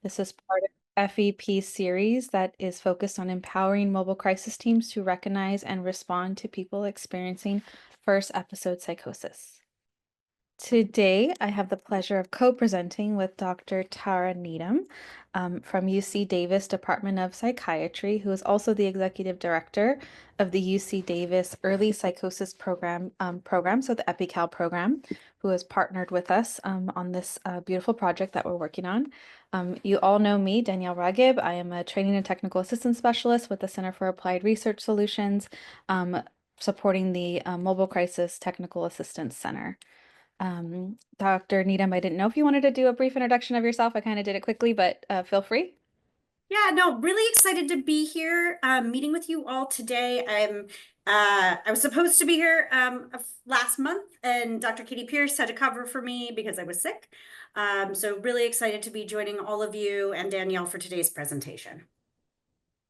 This is part of FEP series that is focused on empowering mobile crisis teams to recognize and respond to people experiencing first episode psychosis. Today, I have the pleasure of co-presenting with Dr. Tara Needham from UC Davis Department of Psychiatry, who is also the executive director of the UC Davis Early Psychosis Program, so the EpiCal program, who has partnered with us on this beautiful project that we're working on. You all know me, Danielle Ragib. I am a training and technical assistance specialist with the Center for Applied Research Solutions, supporting the Mobile Crisis Technical Assistance Center. Dr. Needham, I didn't know if you wanted to do a brief introduction of yourself. I kind of did it quickly, but feel free. Yeah, no, really excited to be here meeting with you all today. I was supposed to be here last month, and Dr. Katie Pierce had to cover for me because I was sick. So really excited to be joining all of you and Danielle for today's presentation.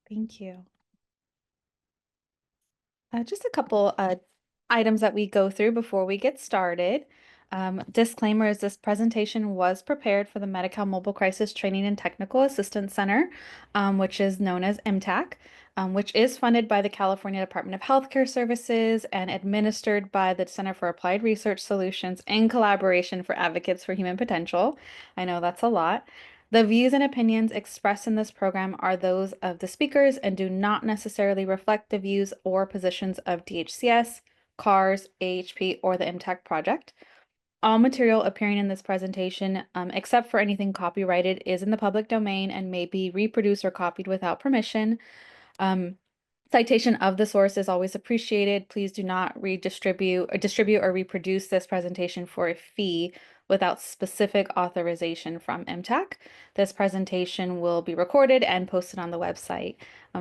Thank you. Just a couple items that we go through before we get started. Disclaimer is this presentation was prepared for the Medi-Cal Mobile Crisis Training and Technical Assistance Center, which is known as M-TAC, which is funded by the California Department of Healthcare Services and administered by the Center for Applied Research Solutions in collaboration for Advocates for Human Potential. I know that's a lot. The views and opinions expressed in this program are those of the speakers and do not necessarily reflect the views or positions of DHCS, CARS, AHP, or the M-TAC project. All material appearing in this presentation, except for anything copyrighted, is in the public domain and may be reproduced or copied without permission. Citation of the source is always appreciated. Please do not distribute or reproduce this presentation for a fee without specific authorization from M-TAC. This presentation will be recorded and posted on the website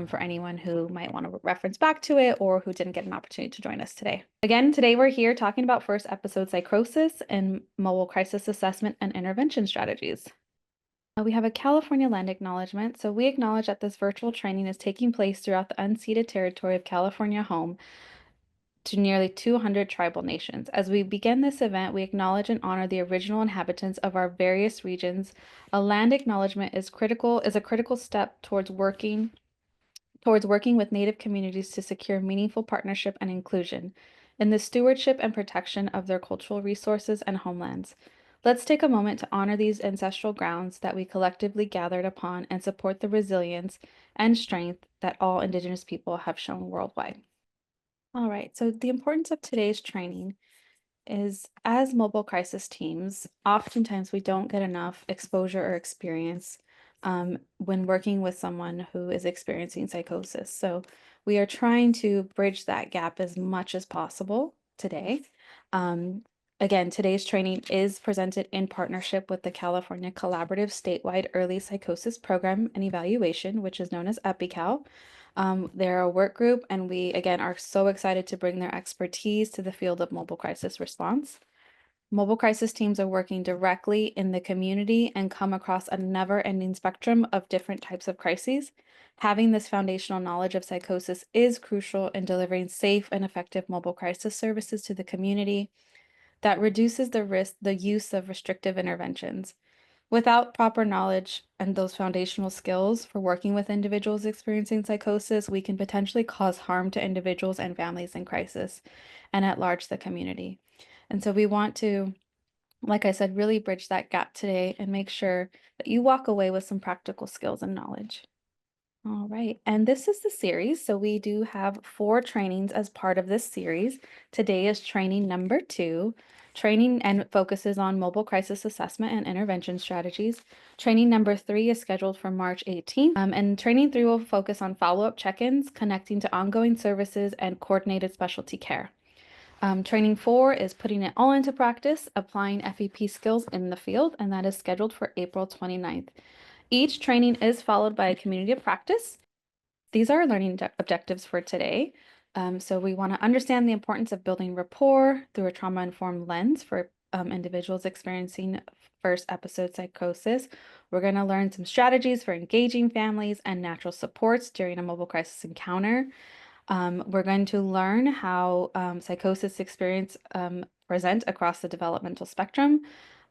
for anyone who might want to reference back to it or who didn't get an opportunity to join us today. Again, today we're here talking about first episode psychosis and mobile crisis assessment and intervention strategies. We have a California land acknowledgement. So we acknowledge that this virtual training is taking place throughout the unceded territory of California, home to nearly 200 tribal nations. As we begin this event, we acknowledge and honor the original inhabitants of our various regions. A land acknowledgement is a critical step towards working with Native communities to secure meaningful partnership and inclusion in the stewardship and protection of their cultural resources and homelands. Let's take a moment to honor these ancestral grounds that we collectively gathered upon and support the resilience and strength that all Indigenous people have shown worldwide. All right, so the importance of today's training is as mobile crisis teams, oftentimes we don't get enough exposure or experience when working with someone who is experiencing psychosis. So we are trying to bridge that gap as much as possible today. Again, today's training is presented in partnership with the California Collaborative Statewide Early Psychosis Program and Evaluation, which is known as EpiCal. They're a work group, and we, again, are so excited to bring their expertise to the field of mobile crisis response. Mobile crisis teams are working directly in the community and come across a never-ending spectrum of different types of crises. Having this foundational knowledge of psychosis is crucial in delivering safe and effective mobile crisis services to the community that reduces the use of restrictive interventions. Without proper knowledge and those foundational skills for working with individuals experiencing psychosis, we can potentially cause harm to individuals and families in crisis and at large the community. And so we want to, like I said, really bridge that gap today and make sure that you walk away with some practical skills and knowledge. All right, and this is the series. So we do have 4 trainings as part of this series. Today is training number 2. Training and focuses on mobile crisis assessment and intervention strategies. Training number 3 is scheduled for March 18th. And training 3 will focus on follow-up check-ins, connecting to ongoing services, and coordinated specialty care. Training 4 is putting it all into practice, applying FEP skills in the field, and that is scheduled for April 29th. Each training is followed by a community of practice. These are our learning objectives for today. So we want to understand the importance of building rapport through a trauma-informed lens for individuals experiencing first episode psychosis. We're going to learn some strategies for engaging families and natural supports during a mobile crisis encounter. We're going to learn how psychosis experience present across the developmental spectrum.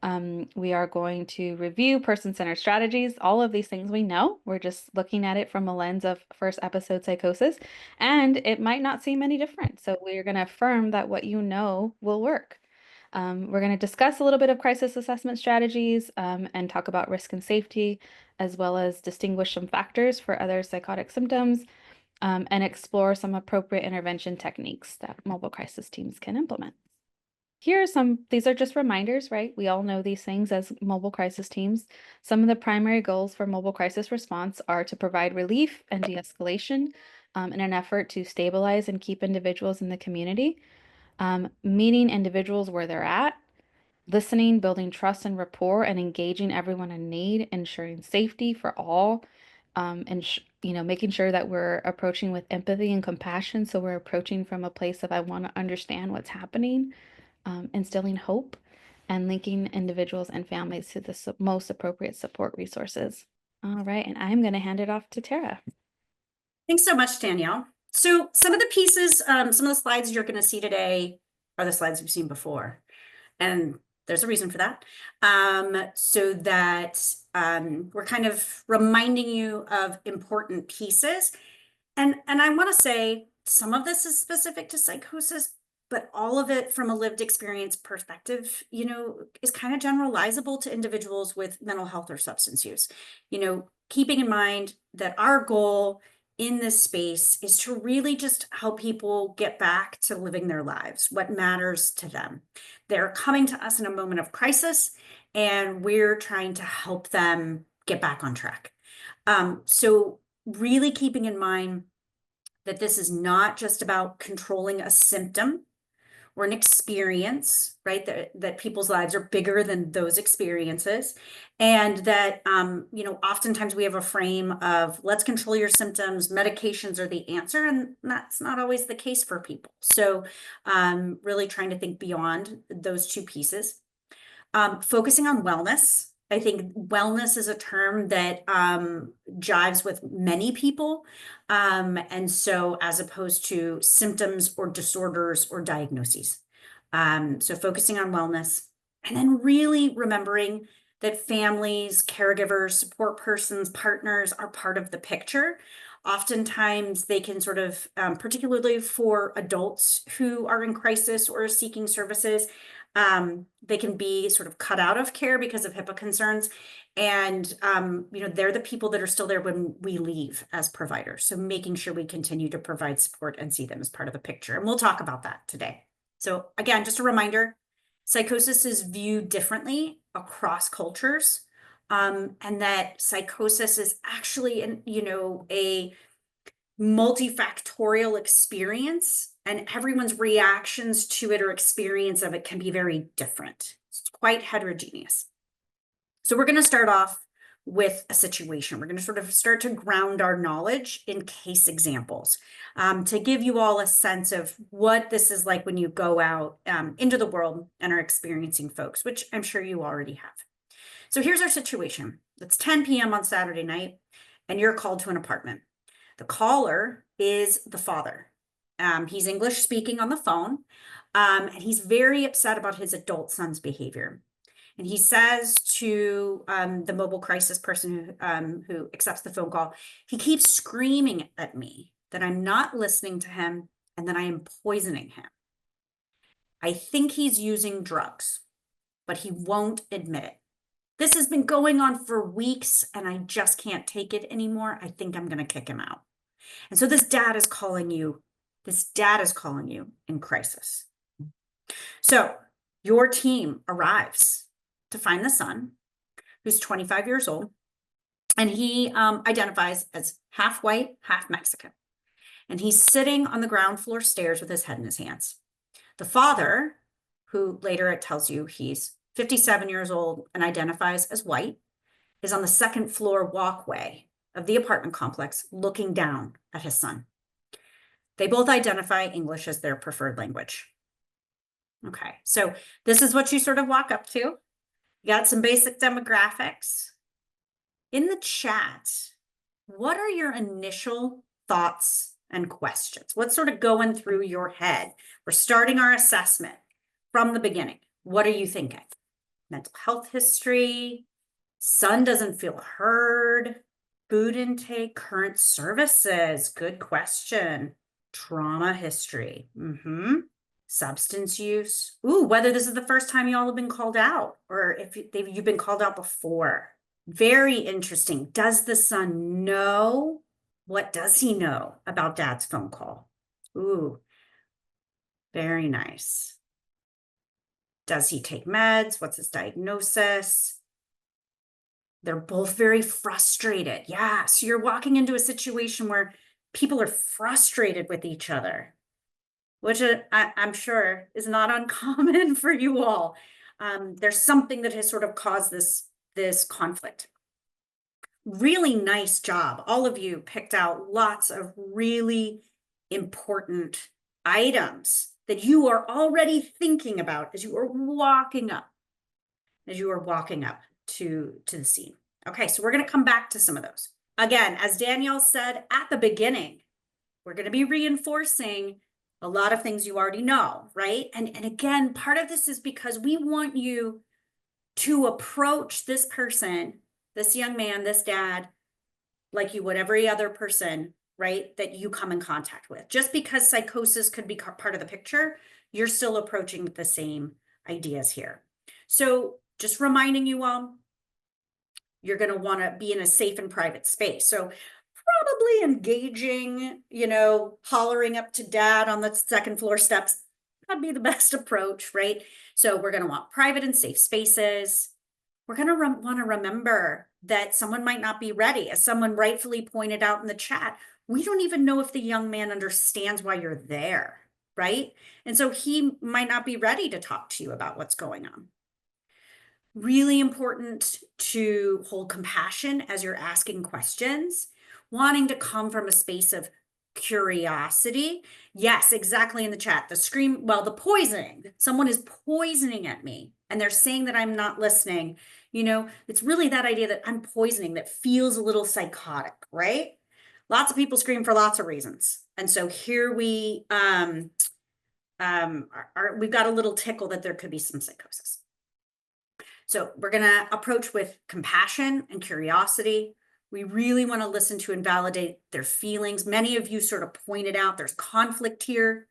We are going to review person-centered strategies. All of these things we know. We're just looking at it from a lens of first episode psychosis, and it might not seem any different. So we're going to affirm that what you know will work. We're going to discuss a little bit of crisis assessment strategies and talk about risk and safety, as well as distinguish some factors for other psychotic symptoms, and explore some appropriate intervention techniques that mobile crisis teams can implement. These are just reminders, right? We all know these things as mobile crisis teams. Some of the primary goals for mobile crisis response are to provide relief and de-escalation in an effort to stabilize and keep individuals in the community, meeting individuals where they're at, listening, building trust and rapport, and engaging everyone in need, ensuring safety for all, and making sure that we're approaching with empathy and compassion. So we're approaching from a place of I want to understand what's happening, instilling hope, and linking individuals and families to the most appropriate support resources. All right, and I'm going to hand it off to Tara. Thanks so much, Danielle. So some of the pieces, some of the slides you're going to see today are the slides you've seen before. And there's a reason for that. So that we're kind of reminding you of important pieces. And I want to say some of this is specific to psychosis, but all of it from a lived experience perspective, is kind of generalizable to individuals with mental health or substance use. Keeping in mind that our goal in this space is to really just help people get back to living their lives, what matters to them. They're coming to us in a moment of crisis, and we're trying to help them get back on track. So really keeping in mind that this is not just about controlling a symptom or an experience, right? That people's lives are bigger than those experiences. And that, oftentimes we have a frame of let's control your symptoms, medications are the answer. And that's not always the case for people. So really trying to think beyond those two pieces. Focusing on wellness. I think wellness is a term that jives with many people. And so as opposed to symptoms or disorders or diagnoses. So focusing on wellness, and then really remembering that families, caregivers, support persons, partners are part of the picture. Oftentimes they can sort of, particularly for adults who are in crisis or seeking services, they can be sort of cut out of care because of HIPAA concerns. And, they're the people that are still there when we leave as providers. So making sure we continue to provide support and see them as part of the picture. And we'll talk about that today. So again, just a reminder, psychosis is viewed differently across cultures. And that psychosis is actually, a multifactorial experience, and everyone's reactions to it or experience of it can be very different. It's quite heterogeneous. So we're going to start off with a situation. We're going to sort of start to ground our knowledge in case examples, to give you all a sense of what this is like when you go out into the world and are experiencing folks, which I'm sure you already have. So here's our situation. It's 10 p.m. on Saturday night, and you're called to an apartment. The caller is the father. He's English speaking on the phone, and he's very upset about his adult son's behavior. And he says to the mobile crisis person who accepts the phone call, he keeps screaming at me that I'm not listening to him and that I am poisoning him. I think he's using drugs, but he won't admit it. This has been going on for weeks and I just can't take it anymore. I think I'm going to kick him out. And so this dad is calling you in crisis. So your team arrives to find the son, who's 25 years old, and he identifies as half white, half Mexican. And he's sitting on the ground floor stairs with his head in his hands. The father, who later it tells you he's 57 years old and identifies as white, is on the second floor walkway of the apartment complex looking down at his son. They both identify English as their preferred language. Okay, so this is what you sort of walk up to. You got some basic demographics. In the chat, what are your initial thoughts and questions? What's sort of going through your head? We're starting our assessment from the beginning. What are you thinking? mental health history, son doesn't feel heard, food intake, current services, good question, trauma history, substance use, ooh, whether this is the first time y'all have been called out or if you've been called out before. Very interesting. Does the son know? What does he know about dad's phone call? Ooh, very nice. Does he take meds? What's his diagnosis? They're both very frustrated. Yeah, so you're walking into a situation where people are frustrated with each other, which I'm sure is not uncommon for you all. There's something that has sort of caused this conflict. Really nice job. All of you picked out lots of really important items that you are already thinking about as you are walking up, to the scene. Okay, so we're going to come back to some of those. Again, as Danielle said at the beginning, we're going to be reinforcing a lot of things you already know, right? And again, part of this is because we want you to approach this person, this young man, this dad, like you would every other person, right, that you come in contact with. Just because psychosis could be part of the picture, you're still approaching the same ideas here. So just reminding you all, you're going to want to be in a safe and private space. So probably engaging, hollering up to dad on the second floor steps, that'd be the best approach, right? So we're going to want private and safe spaces. We're going to want to remember that someone might not be ready. As someone rightfully pointed out in the chat, we don't even know if the young man understands why you're there, right? And so he might not be ready to talk to you about what's going on. Really important to hold compassion as you're asking questions, wanting to come from a space of curiosity. Yes, exactly, in the chat. The poisoning. Someone is poisoning at me and they're saying that I'm not listening. It's really that idea that I'm poisoning that feels a little psychotic, right? Lots of people scream for lots of reasons. And so here we've got a little tickle that there could be some psychosis. So we're going to approach with compassion and curiosity. We really want to listen to and validate their feelings. Many of you sort of pointed out there's conflict here.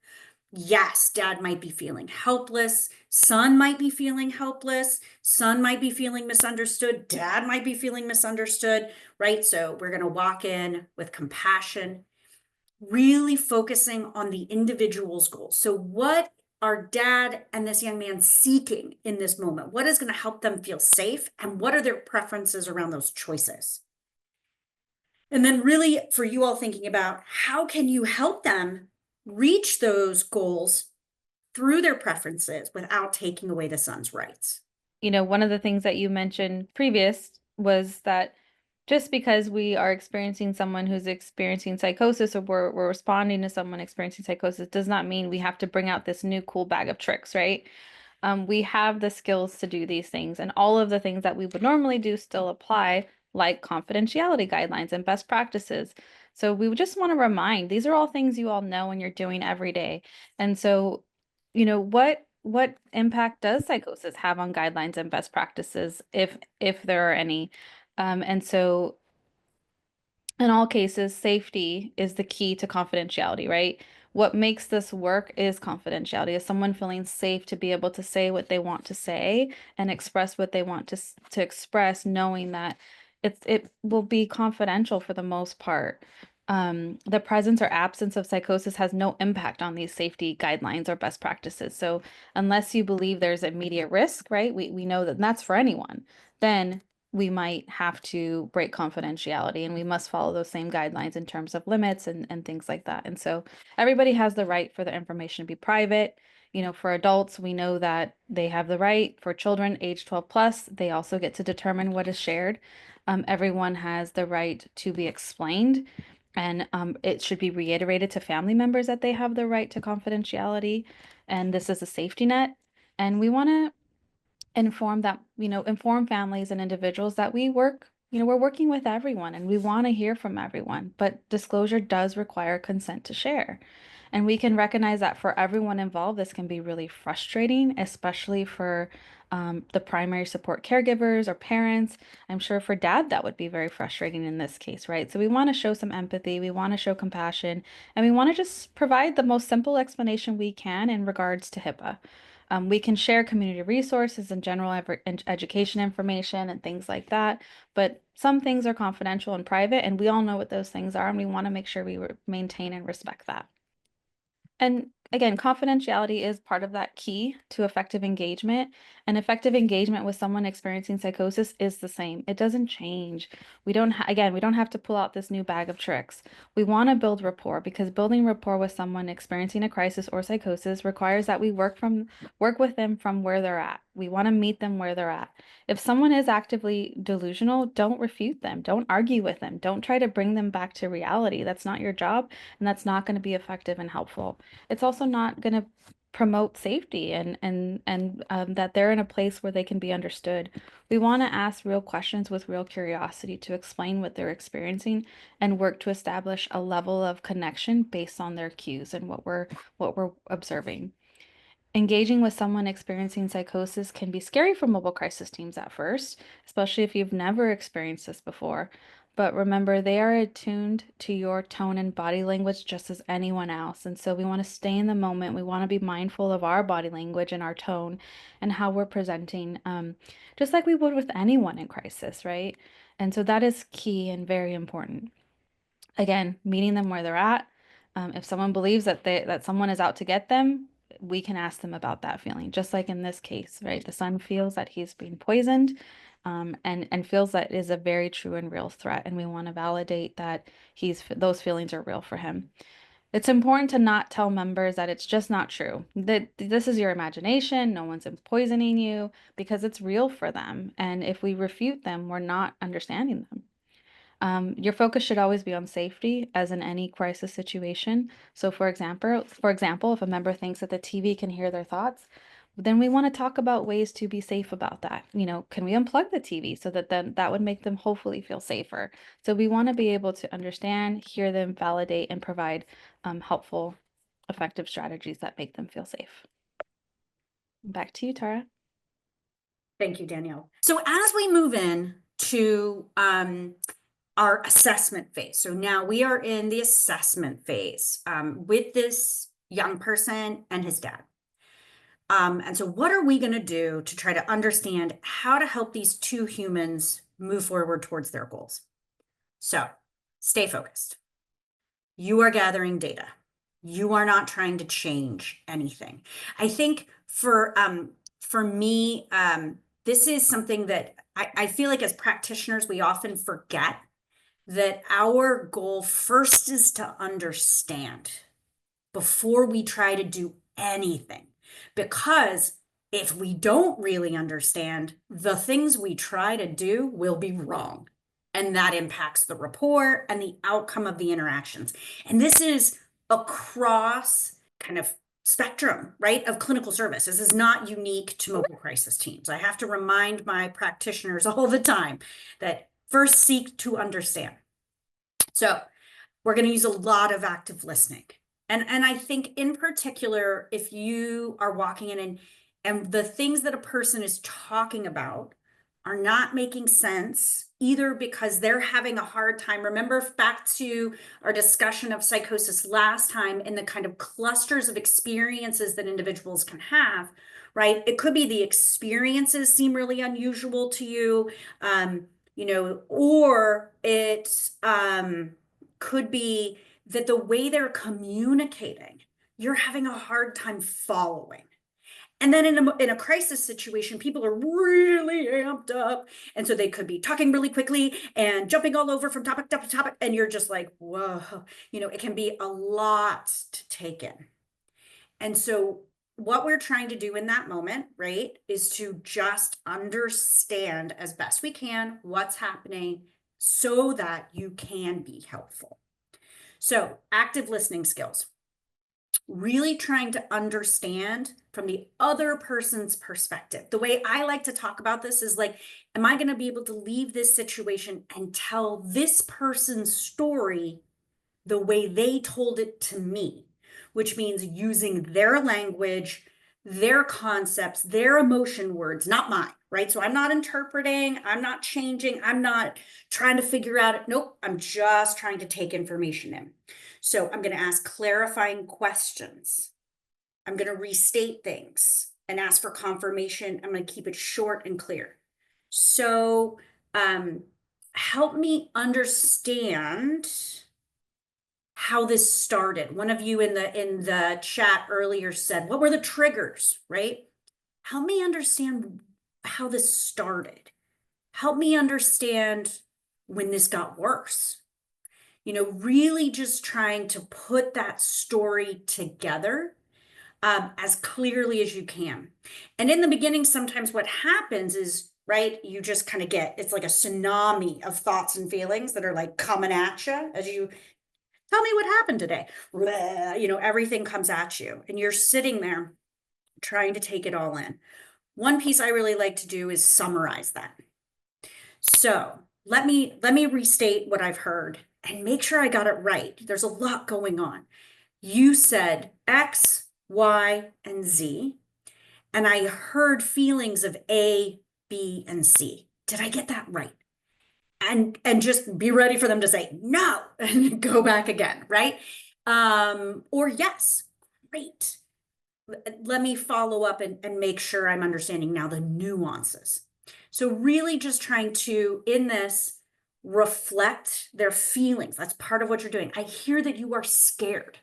Yes, dad might be feeling helpless. Son might be feeling helpless. Son might be feeling misunderstood. Dad might be feeling misunderstood, right? So we're going to walk in with compassion, really focusing on the individual's goals. So what are dad and this young man seeking in this moment? What is going to help them feel safe? And what are their preferences around those choices? And then really for you all thinking about how can you help them reach those goals through their preferences without taking away the son's rights? One of the things that you mentioned previous was that just because we are experiencing someone who's experiencing psychosis or we're responding to someone experiencing psychosis does not mean we have to bring out this new cool bag of tricks, right? We have the skills to do these things, and all of the things that we would normally do still apply, like confidentiality guidelines and best practices. So we would just want to remind, these are all things you all know and you're doing every day. And so, what impact does psychosis have on guidelines and best practices, if there are any? And so in all cases, safety is the key to confidentiality, right? What makes this work is confidentiality, is someone feeling safe to be able to say what they want to say and express what they want to express, knowing that it will be confidential for the most part. The presence or absence of psychosis has no impact on these safety guidelines or best practices. So unless you believe there's immediate risk, right? We know that that's for anyone, then we might have to break confidentiality and we must follow those same guidelines in terms of limits and things like that. And so everybody has the right for the information to be private. For adults, we know that they have the right. For children age 12 plus, they also get to determine what is shared. Everyone has the right to be explained, and it should be reiterated to family members that they have the right to confidentiality, and this is a safety net. And we want to inform families and individuals that we're working with everyone and we want to hear from everyone, but disclosure does require consent to share. And we can recognize that for everyone involved, this can be really frustrating, especially for the primary support caregivers or parents. I'm sure for dad, that would be very frustrating in this case, right? So we want to show some empathy, we want to show compassion, and we want to just provide the most simple explanation we can in regards to HIPAA. We can share community resources and general education information and things like that, but some things are confidential and private, and we all know what those things are, and we want to make sure we maintain and respect that. And again, confidentiality is part of that key to effective engagement. And effective engagement with someone experiencing psychosis is the same. It doesn't change. Again, we don't have to pull out this new bag of tricks. We want to build rapport because building rapport with someone experiencing a crisis or psychosis requires that we work with them from where they're at. We want to meet them where they're at. If someone is actively delusional, don't refute them. Don't argue with them. Don't try to bring them back to reality. That's not your job, and that's not going to be effective and helpful. It's also not going to promote safety and that they're in a place where they can be understood. We want to ask real questions with real curiosity to explain what they're experiencing and work to establish a level of connection based on their cues and what we're observing. Engaging with someone experiencing psychosis can be scary for mobile crisis teams at first, especially if you've never experienced this before. But remember, they are attuned to your tone and body language just as anyone else. And so we want to stay in the moment. We want to be mindful of our body language and our tone and how we're presenting, just like we would with anyone in crisis, right? And so that is key and very important. Again, meeting them where they're at. If someone believes that someone is out to get them, we can ask them about that feeling. Just like in this case, right? The son feels that he's being poisoned, and feels that is a very true and real threat, and we want to validate that those feelings are real for him. It's important to not tell members that it's just not true, that this is your imagination, no one's poisoning you, because it's real for them. And if we refute them, we're not understanding them. Your focus should always be on safety, as in any crisis situation. So, for example, if a member thinks that the TV can hear their thoughts, then we want to talk about ways to be safe about that. Can we unplug the TV so that then that would make them hopefully feel safer? So we want to be able to understand, hear them, validate, and provide helpful, effective strategies that make them feel safe. Back to you, Tara. Thank you, Danielle. So as we move in to our assessment phase, so now we are in the assessment phase with this young person and his dad. And so what are we going to do to try to understand how to help these two humans move forward towards their goals? So stay focused. You are gathering data. You are not trying to change anything. I think for me, this is something that I feel like as practitioners, we often forget that our goal first is to understand before we try to do anything. Because if we don't really understand, the things we try to do will be wrong. And that impacts the rapport and the outcome of the interactions. And this is across kind of spectrum, right, of clinical service. This is not unique to mobile crisis teams. I have to remind my practitioners all the time that first seek to understand. So we're going to use a lot of active listening. And I think in particular, if you are walking in and the things that a person is talking about are not making sense, either because they're having a hard time. Remember back to our discussion of psychosis last time and the kind of clusters of experiences that individuals can have, right? It could be the experiences seem really unusual to you, or it could be that the way they're communicating, you're having a hard time following. And then in a crisis situation, people are really amped up. And so they could be talking really quickly and jumping all over from topic to topic. And you're just like, whoa, it can be a lot to take in. And so what we're trying to do in that moment, right, is to just understand as best we can what's happening so that you can be helpful. So active listening skills, really trying to understand from the other person's perspective. The way I like to talk about this is like, am I going to be able to leave this situation and tell this person's story the way they told it to me, which means using their language, their concepts, their emotion words, not mine, right? So I'm not interpreting, I'm not changing, I'm not trying to figure out, nope, I'm just trying to take information in. So I'm going to ask clarifying questions. I'm going to restate things and ask for confirmation. I'm going to keep it short and clear. So help me understand how this started. One of you in the chat earlier said, what were the triggers, right? Help me understand how this started. Help me understand when this got worse. You know, really just trying to put that story together as clearly as you can. And in the beginning, sometimes what happens is, right, you just kind of get, it's like a tsunami of thoughts and feelings that are like coming at you as you tell me what happened today. You know, everything comes at you and you're sitting there trying to take it all in. One piece I really like to do is summarize that. So let me restate what I've heard and make sure I got it right. There's a lot going on. You said X, Y, and Z, and I heard feelings of A, B, and C. Did I get that right? And just be ready for them to say no and go back again, right? Or yes, great. Let me follow up and make sure I'm understanding now the nuances. So really just trying to, in this, reflect their feelings. That's part of what you're doing. I hear that you are scared.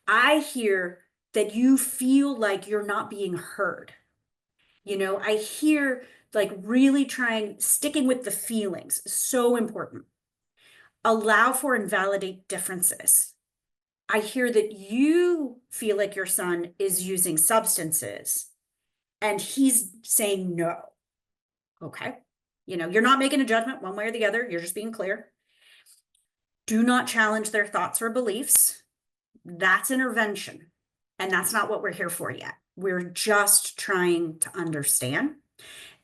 I hear that you feel like you're not being heard. You know, I hear like really sticking with the feelings, so important. Allow for and validate differences. I hear that you feel like your son is using substances and he's saying no. Okay. You know, you're not making a judgment one way or the other. You're just being clear. Do not challenge their thoughts or beliefs. That's intervention. And that's not what we're here for yet. We're just trying to understand.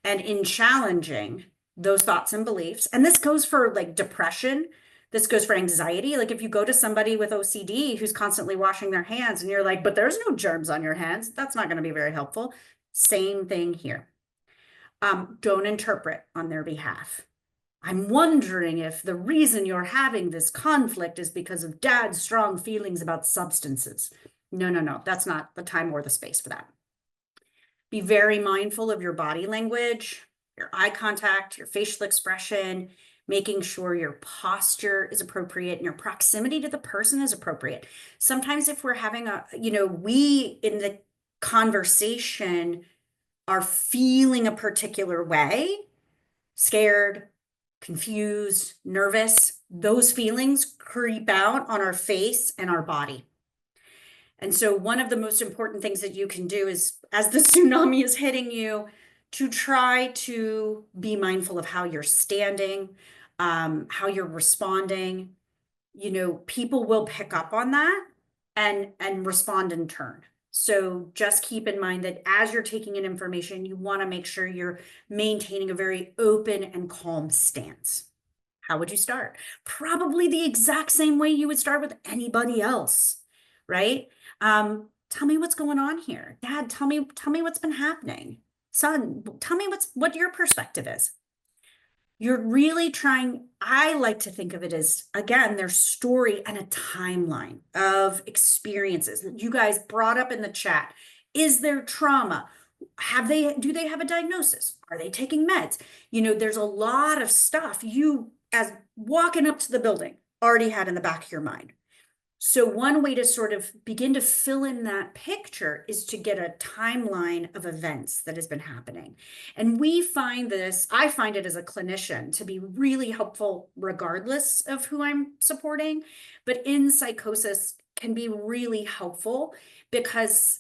And in challenging those thoughts and beliefs, and this goes for like depression, this goes for anxiety. Like if you go to somebody with OCD who's constantly washing their hands and you're like, but there's no germs on your hands, that's not going to be very helpful. Same thing here. Don't interpret on their behalf. I'm wondering if the reason you're having this conflict is because of dad's strong feelings about substances. No, that's not the time or the space for that. Be very mindful of your body language, your eye contact, your facial expression, making sure your posture is appropriate and your proximity to the person is appropriate. Sometimes if we're having we in the conversation are feeling a particular way, scared, confused, nervous, those feelings creep out on our face and our body. And so one of the most important things that you can do is, as the tsunami is hitting you, to try to be mindful of how you're standing, how you're responding. You know, people will pick up on that and respond in turn. So just keep in mind that as you're taking in information, you want to make sure you're maintaining a very open and calm stance. How would you start? Probably the exact same way you would start with anybody else, right? Tell me what's going on here. Dad, tell me what's been happening. Son, tell me what your perspective is. You're really trying, I like to think of it as, again, their story and a timeline of experiences that you guys brought up in the chat. Is there trauma? Do they have a diagnosis? Are they taking meds? You know, there's a lot of stuff you, as walking up to the building, already had in the back of your mind. So one way to sort of begin to fill in that picture is to get a timeline of events that has been happening. And we find this, I find it as a clinician to be really helpful regardless of who I'm supporting, but in psychosis can be really helpful because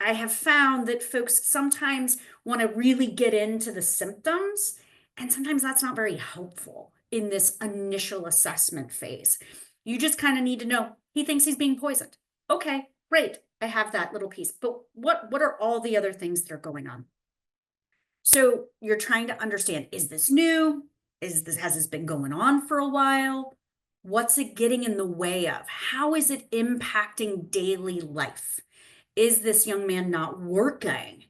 I have found that folks sometimes want to really get into the symptoms, and sometimes that's not very helpful in this initial assessment phase. You just kind of need to know, he thinks he's being poisoned. Okay, great. I have that little piece. But what are all the other things that are going on? So you're trying to understand, is this new? Has this been going on for a while? What's it getting in the way of? How is it impacting daily life? Is this young man not working?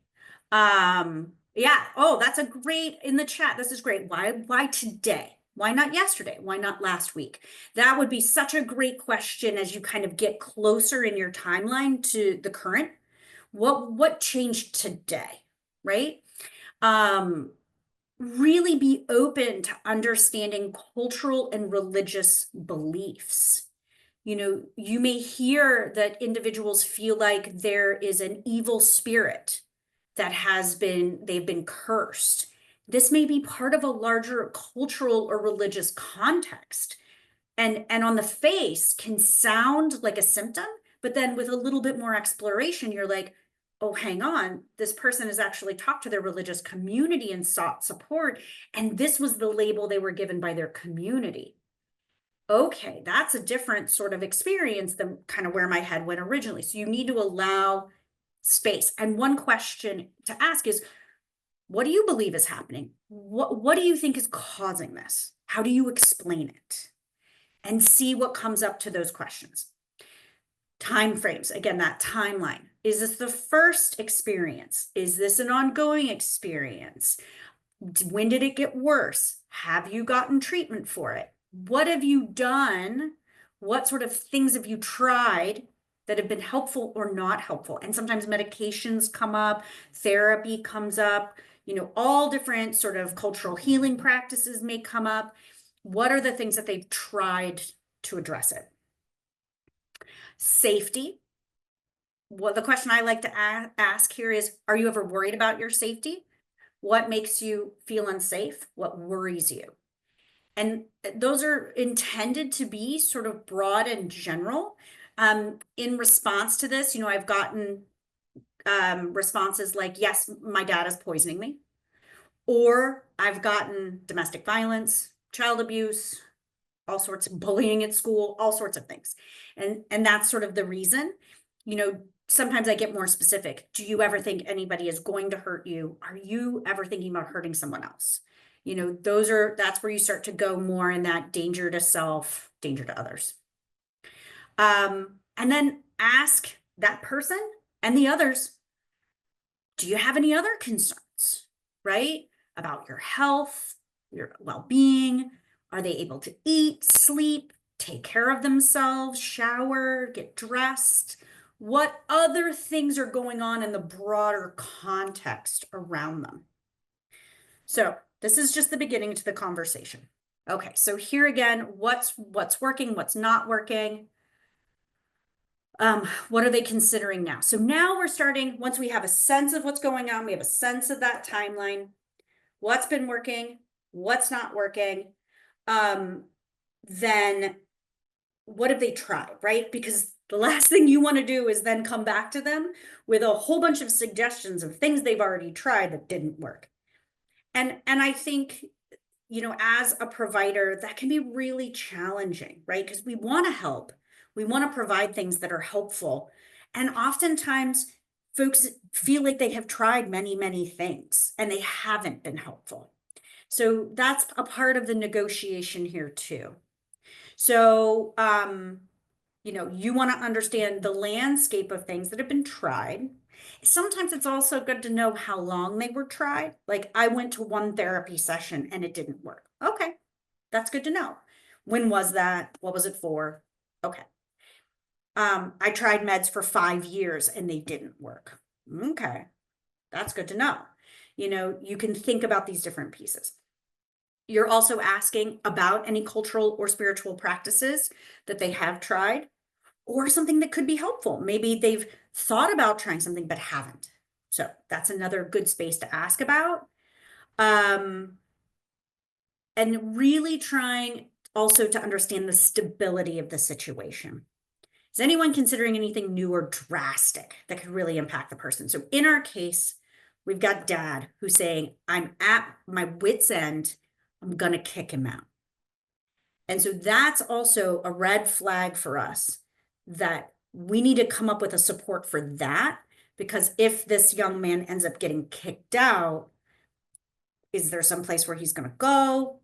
Yeah. Oh, that's a great in the chat. This is great. Why today? Why not yesterday? Why not last week? That would be such a great question as you kind of get closer in your timeline to the current. What changed today, right? Um, really be open to understanding cultural and religious beliefs. You know, you may hear that individuals feel like there is an evil spirit that they've been cursed. This may be part of a larger cultural or religious context. And on the face can sound like a symptom, but then with a little bit more exploration, you're like, oh, hang on, this person has actually talked to their religious community and sought support, and this was the label they were given by their community. Okay, that's a different sort of experience than kind of where my head went originally. So you need to allow space. And one question to ask is, what do you believe is happening? What do you think is causing this? How do you explain it? And see what comes up to those questions. Time frames, again, that timeline. Is this the first experience? Is this an ongoing experience? When did it get worse? Have you gotten treatment for it? What have you done? What sort of things have you tried that have been helpful or not helpful? And sometimes medications come up, therapy comes up, you know, all different sort of cultural healing practices may come up. What are the things that they've tried to address it? Safety. Well, the question I like to ask here is, are you ever worried about your safety? What makes you feel unsafe? What worries you? And those are intended to be sort of broad and general. In response to this, you know, I've gotten responses like, yes, my dad is poisoning me. Or I've gotten domestic violence, child abuse, all sorts of bullying at school, all sorts of things. And that's sort of the reason. You know, sometimes I get more specific. Do you ever think anybody is going to hurt you? Are you ever thinking about hurting someone else? You know, that's where you start to go more in that danger to self, danger to others. And then ask that person and the others, do you have any other concerns, right? About your health, your well-being? Are they able to eat, sleep, take care of themselves, shower, get dressed? What other things are going on in the broader context around them? So this is just the beginning to the conversation. Okay, so here again, what's working, what's not working? What are they considering now? So now we're starting, once we have a sense of what's going on, we have a sense of that timeline, what's been working, what's not working, then what have they tried, right? Because the last thing you want to do is then come back to them with a whole bunch of suggestions of things they've already tried that didn't work. And I think, you know, as a provider, that can be really challenging, right? Because we want to help. We want to provide things that are helpful. And oftentimes folks feel like they have tried many, many things and they haven't been helpful. So that's a part of the negotiation here too. So, you know, you want to understand the landscape of things that have been tried. Sometimes it's also good to know how long they were tried. Like I went to one therapy session and it didn't work. Okay, that's good to know. When was that? What was it for? Okay. I tried meds for 5 years and they didn't work. Okay, that's good to know. You know, you can think about these different pieces. You're also asking about any cultural or spiritual practices that they have tried or something that could be helpful. Maybe they've thought about trying something but haven't. So that's another good space to ask about. And really trying also to understand the stability of the situation. Is anyone considering anything new or drastic that could really impact the person? So in our case, we've got dad who's saying, I'm at my wit's end. I'm going to kick him out. And so that's also a red flag for us that we need to come up with a support for that, because if this young man ends up getting kicked out, is there some place where he's going to go?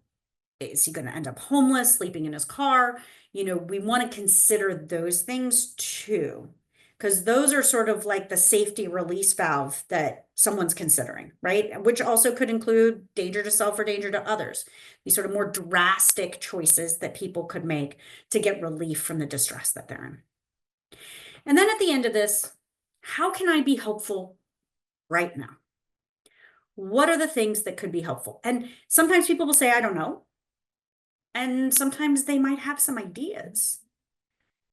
Is he going to end up homeless, sleeping in his car? We want to consider those things too, because those are sort of like the safety release valve that someone's considering, right? Which also could include danger to self or danger to others. These sort of more drastic choices that people could make to get relief from the distress that they're in. And then at the end of this, how can I be helpful right now? What are the things that could be helpful? And sometimes people will say, I don't know. And sometimes they might have some ideas.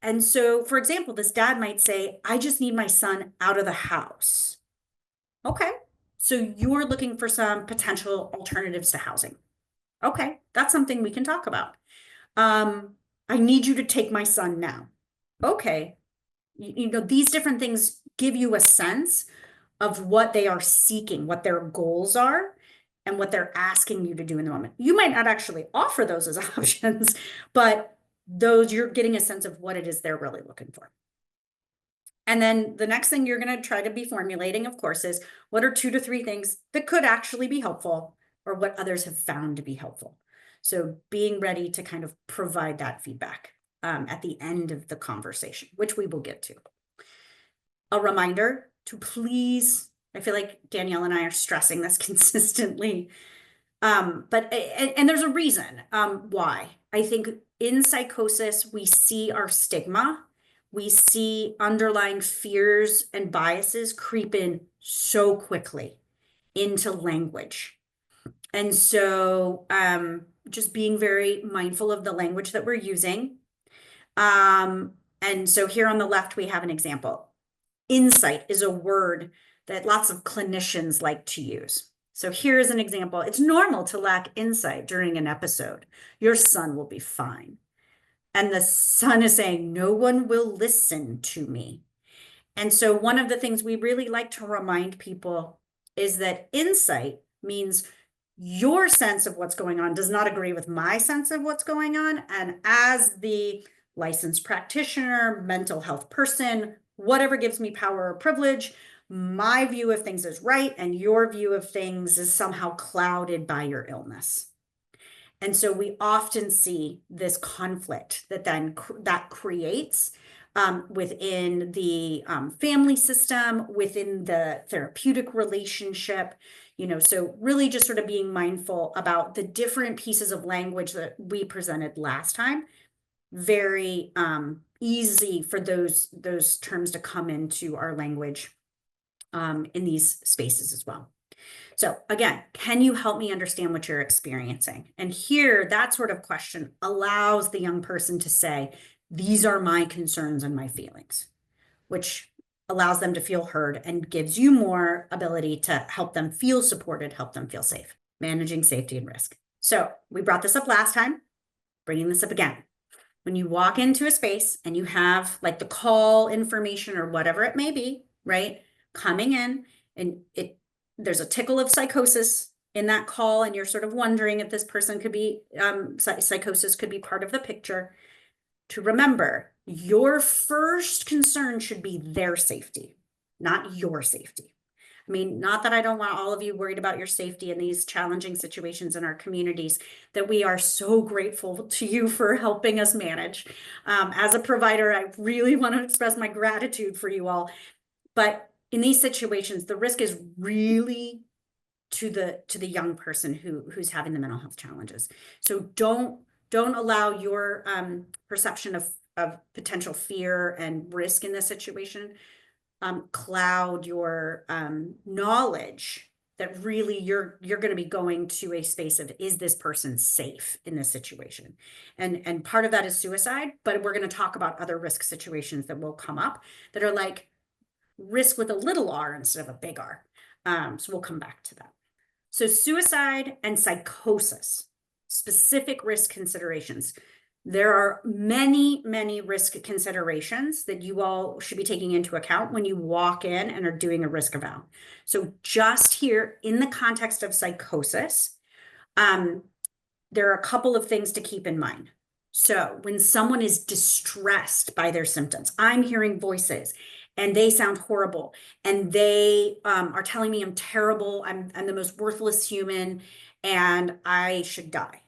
And so, for example, this dad might say, I just need my son out of the house. Okay. So you're looking for some potential alternatives to housing. Okay. That's something we can talk about. I need you to take my son now. Okay. These different things give you a sense of what they are seeking, what their goals are, and what they're asking you to do in the moment. You might not actually offer those as options, but those you're getting a sense of what it is they're really looking for. And then the next thing you're going to try to be formulating, of course, is what are 2 to 3 things that could actually be helpful or what others have found to be helpful. So being ready to kind of provide that feedback at the end of the conversation, which we will get to. A reminder to please, I feel like Danielle and I are stressing this consistently. And there's a reason why. I think in psychosis, we see our stigma. We see underlying fears and biases creep in so quickly into language. And so just being very mindful of the language that we're using. And so here on the left, we have an example. Insight is a word that lots of clinicians like to use. So here's an example. It's normal to lack insight during an episode. Your son will be fine. And the son is saying, no one will listen to me. And so one of the things we really like to remind people is that insight means your sense of what's going on does not agree with my sense of what's going on. And as the licensed practitioner, mental health person, whatever gives me power or privilege, my view of things is right, and your view of things is somehow clouded by your illness. And so we often see this conflict that creates within the family system, within the therapeutic relationship, so really just sort of being mindful about the different pieces of language that we presented last time. Very easy for those terms to come into our language in these spaces as well. So again, can you help me understand what you're experiencing? And here, that sort of question allows the young person to say, these are my concerns and my feelings, which allows them to feel heard and gives you more ability to help them feel supported, help them feel safe, managing safety and risk. So we brought this up last time, bringing this up again. When you walk into a space and you have like the call information or whatever it may be, right, coming in, and there's a tickle of psychosis in that call, and you're sort of wondering if this person could be psychosis could be part of the picture. To remember, your first concern should be their safety, not your safety. I mean, not that I don't want all of you worried about your safety in these challenging situations in our communities that we are so grateful to you for helping us manage. As a provider, I really want to express my gratitude for you all. But in these situations, the risk is really to the young person who's having the mental health challenges. So don't allow your perception of potential fear and risk in this situation cloud your knowledge that really you're going to be going to a space of, is this person safe in this situation? And part of that is suicide, but we're going to talk about other risk situations that will come up that are like risk with a little r instead of a big R. So we'll come back to that. So suicide and psychosis, specific risk considerations. There are many, many risk considerations that you all should be taking into account when you walk in and are doing a risk eval. So just here in the context of psychosis, there are a couple of things to keep in mind. So when someone is distressed by their symptoms, I'm hearing voices and they sound horrible and they are telling me I'm terrible, I'm the most worthless human and I should die.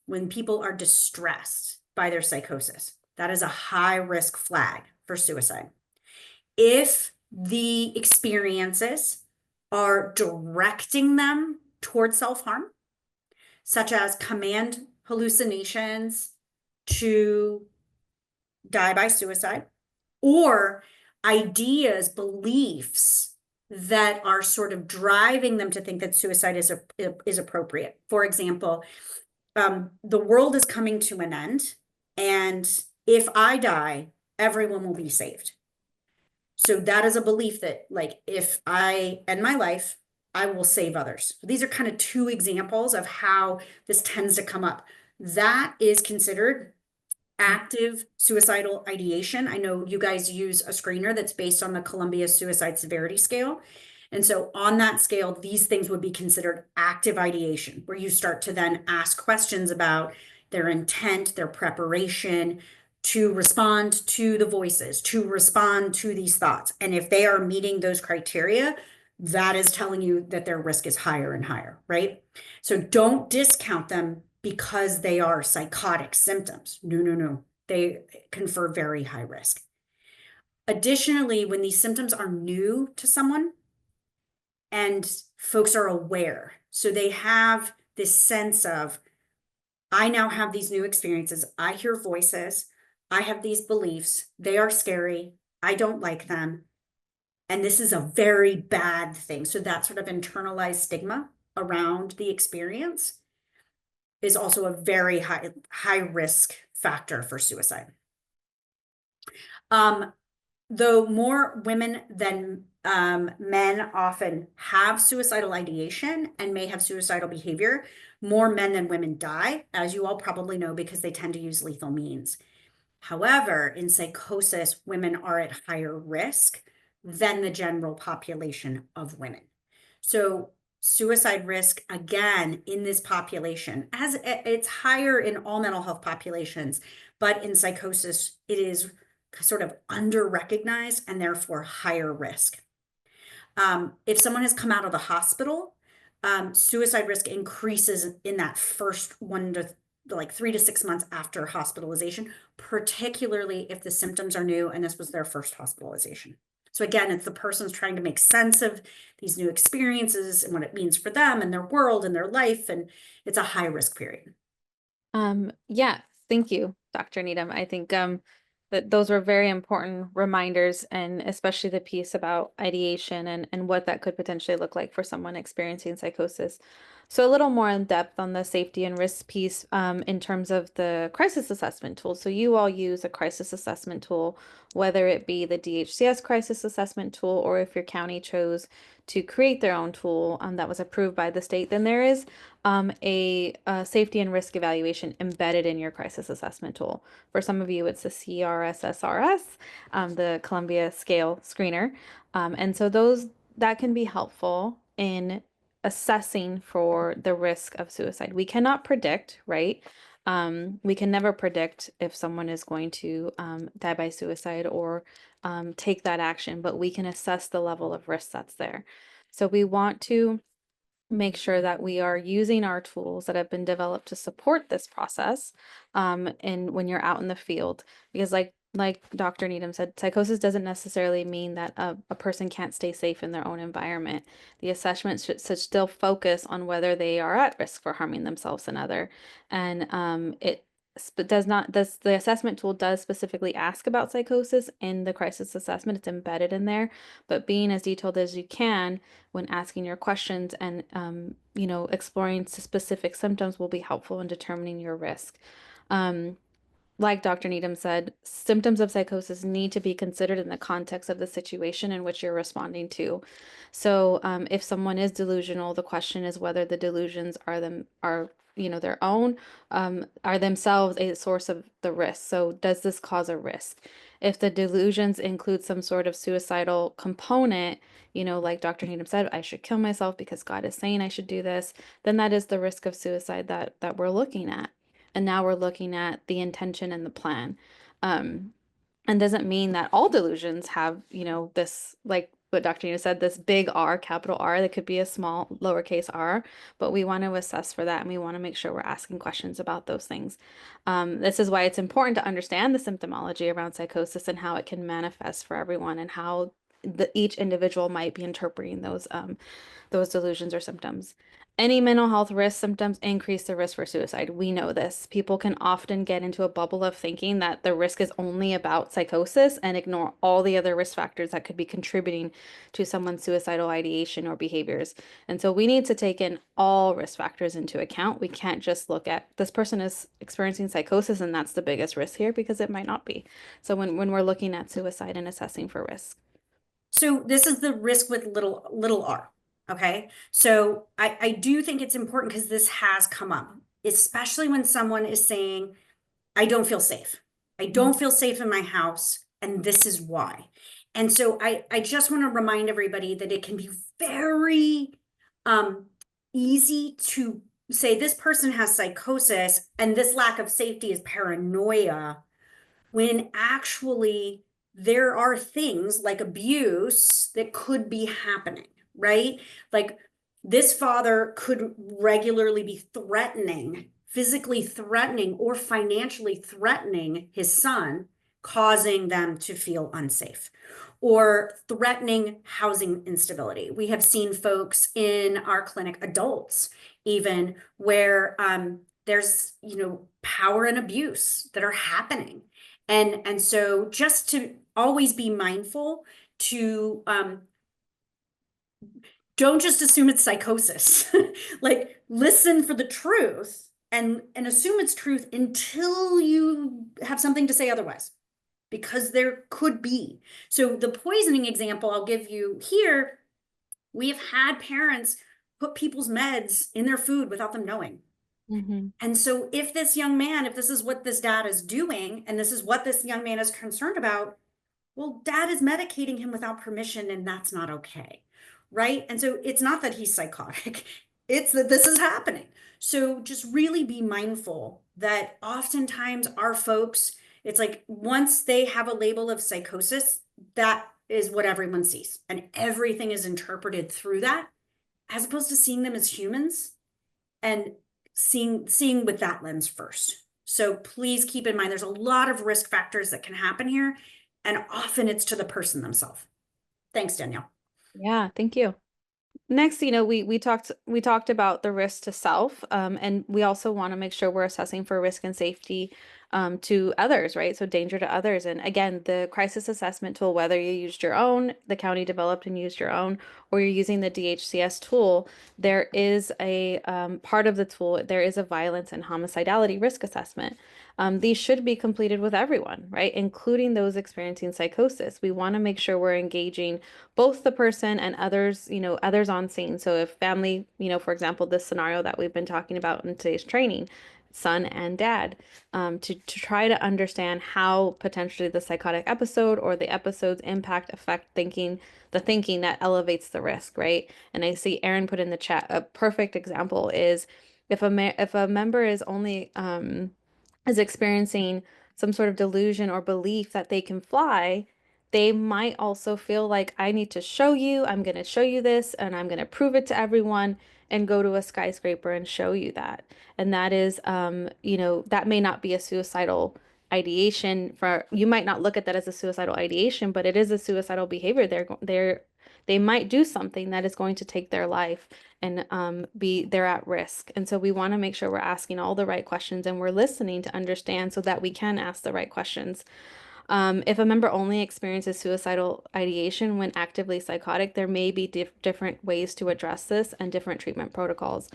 when people are distressed by their psychosis. That is a high risk flag for suicide. If the experiences are directing them towards self-harm, such as command hallucinations to die by suicide, or ideas, beliefs that are sort of driving them to think that suicide is appropriate. For example, the world is coming to an end, and if I die, everyone will be saved. So that is a belief that, like, if I end my life, I will save others. So these are kind of two examples of how this tends to come up. That is considered active suicidal ideation. I know you guys use a screener that's based on the Columbia Suicide Severity Scale. And so on that scale, these things would be considered active ideation, where you start to then ask questions about their intent, their preparation to respond to the voices, to respond to these thoughts. And if they are meeting those criteria, that is telling you that their risk is higher and higher, right? So don't discount them because they are psychotic symptoms. No, no, no. They confer very high risk. Additionally, when these symptoms are new to someone and folks are aware, so they have this sense of, I now have these new experiences. I hear voices. I have these beliefs. They are scary. I don't like them. And this is a very bad thing. So that sort of internalized stigma around the experience is also a very high risk factor for suicide. Though more women than men often have suicidal ideation and may have suicidal behavior, more men than women die, as you all probably know, because they tend to use lethal means. However, in psychosis, women are at higher risk than the general population of women. So suicide risk, again, in this population, as it's higher in all mental health populations, but in psychosis, it is sort of under-recognized and therefore higher risk. If someone has come out of the hospital, suicide risk increases in that first 3 to 6 months after hospitalization, particularly if the symptoms are new and this was their first hospitalization. So again, it's the person's trying to make sense of these new experiences and what it means for them and their world and their life, and it's a high risk period. Yeah, thank you, Dr. Needham. I think that those were very important reminders, and especially the piece about ideation and what that could potentially look like for someone experiencing psychosis. So a little more in depth on the safety and risk piece in terms of the crisis assessment tool. So you all use a crisis assessment tool, whether it be the DHCS crisis assessment tool, or if your county chose to create their own tool that was approved by the state, then there is a safety and risk evaluation embedded in your crisis assessment tool. For some of you, it's the CRSSRS, the Columbia Scale Screener. And so that can be helpful in assessing for the risk of suicide. We cannot predict, right? We can never predict if someone is going to die by suicide or take that action, but we can assess the level of risk that's there. So we want to make sure that we are using our tools that have been developed to support this process and when you're out in the field, because like Dr. Needham said, psychosis doesn't necessarily mean that a person can't stay safe in their own environment. The assessment should still focus on whether they are at risk for harming themselves and other, and the assessment tool does specifically ask about psychosis in the crisis assessment. It's embedded in there, but being as detailed as you can when asking your questions and exploring specific symptoms will be helpful in determining your risk. Like Dr. Needham said, symptoms of psychosis need to be considered in the context of the situation in which you're responding to. So if someone is delusional, the question is whether the delusions are their own, are themselves a source of the risk. So does this cause a risk? If the delusions include some sort of suicidal component, like Dr. Needham said, I should kill myself because God is saying I should do this, then that is the risk of suicide that we're looking at. And now we're looking at the intention and the plan. And doesn't mean that all delusions have, this, like what Dr. Nina said, this big R, capital R, that could be a small lowercase r, but we want to assess for that and we want to make sure we're asking questions about those things. This is why it's important to understand the symptomology around psychosis and how it can manifest for everyone and how each individual might be interpreting those delusions or symptoms. Any mental health risk symptoms increase the risk for suicide. We know this. People can often get into a bubble of thinking that the risk is only about psychosis and ignore all the other risk factors that could be contributing to someone's suicidal ideation or behaviors. And so we need to take in all risk factors into account. We can't just look at this person is experiencing psychosis and that's the biggest risk here, because it might not be. So when we're looking at suicide and assessing for risk. So this is the risk with little r. Okay. So I do think it's important because this has come up, especially when someone is saying, I don't feel safe. I don't feel safe in my house, and this is why. And so I just want to remind everybody that it can be very easy to say this person has psychosis and this lack of safety is paranoia, when actually there are things like abuse that could be happening, right? Like this father could regularly be threatening, physically threatening, or financially threatening his son, causing them to feel unsafe, or threatening housing instability. We have seen folks in our clinic, adults even, where there's power and abuse that are happening. And so just to always be mindful to don't just assume it's psychosis. Like listen for the truth and assume it's truth until you have something to say otherwise, because there could be. So the poisoning example I'll give you here, we have had parents put people's meds in their food without them knowing. Mm-hmm. And so if this young man, if this is what this dad is doing, and this is what this young man is concerned about, well, dad is medicating him without permission, and that's not okay. Right. And so it's not that he's psychotic, it's that this is happening. So just really be mindful that oftentimes our folks, it's like once they have a label of psychosis, that is what everyone sees. And everything is interpreted through that, as opposed to seeing them as humans and seeing with that lens first. So please keep in mind, there's a lot of risk factors that can happen here, and often it's to the person themselves. Thanks, Danielle. Yeah, thank you. Next, we talked about the risk to self, and we also want to make sure we're assessing for risk and safety to others, right? So danger to others. And again, the crisis assessment tool, whether you used your own, the county developed and used your own, or you're using the DHCS tool, there is a part of the tool, there is a violence and homicidality risk assessment. These should be completed with everyone, right? Including those experiencing psychosis. We want to make sure we're engaging both the person and others, others on scene. So if family, for example, this scenario that we've been talking about in today's training, son and dad, to try to understand how potentially the psychotic episode or the episodes affect the thinking that elevates the risk, right? And I see Erin put in the chat, a perfect example is if a member is only is experiencing some sort of delusion or belief that they can fly, they might also feel like, I need to show you, I'm going to show you this, and I'm going to prove it to everyone and go to a skyscraper and show you that. And that is, that may not be a suicidal ideation you might not look at that as a suicidal ideation, but it is a suicidal behavior. They might do something that is going to take their life and they're at risk. And so we want to make sure we're asking all the right questions and we're listening to understand so that we can ask the right questions. If a member only experiences suicidal ideation when actively psychotic, there may be different ways to address this and different treatment protocols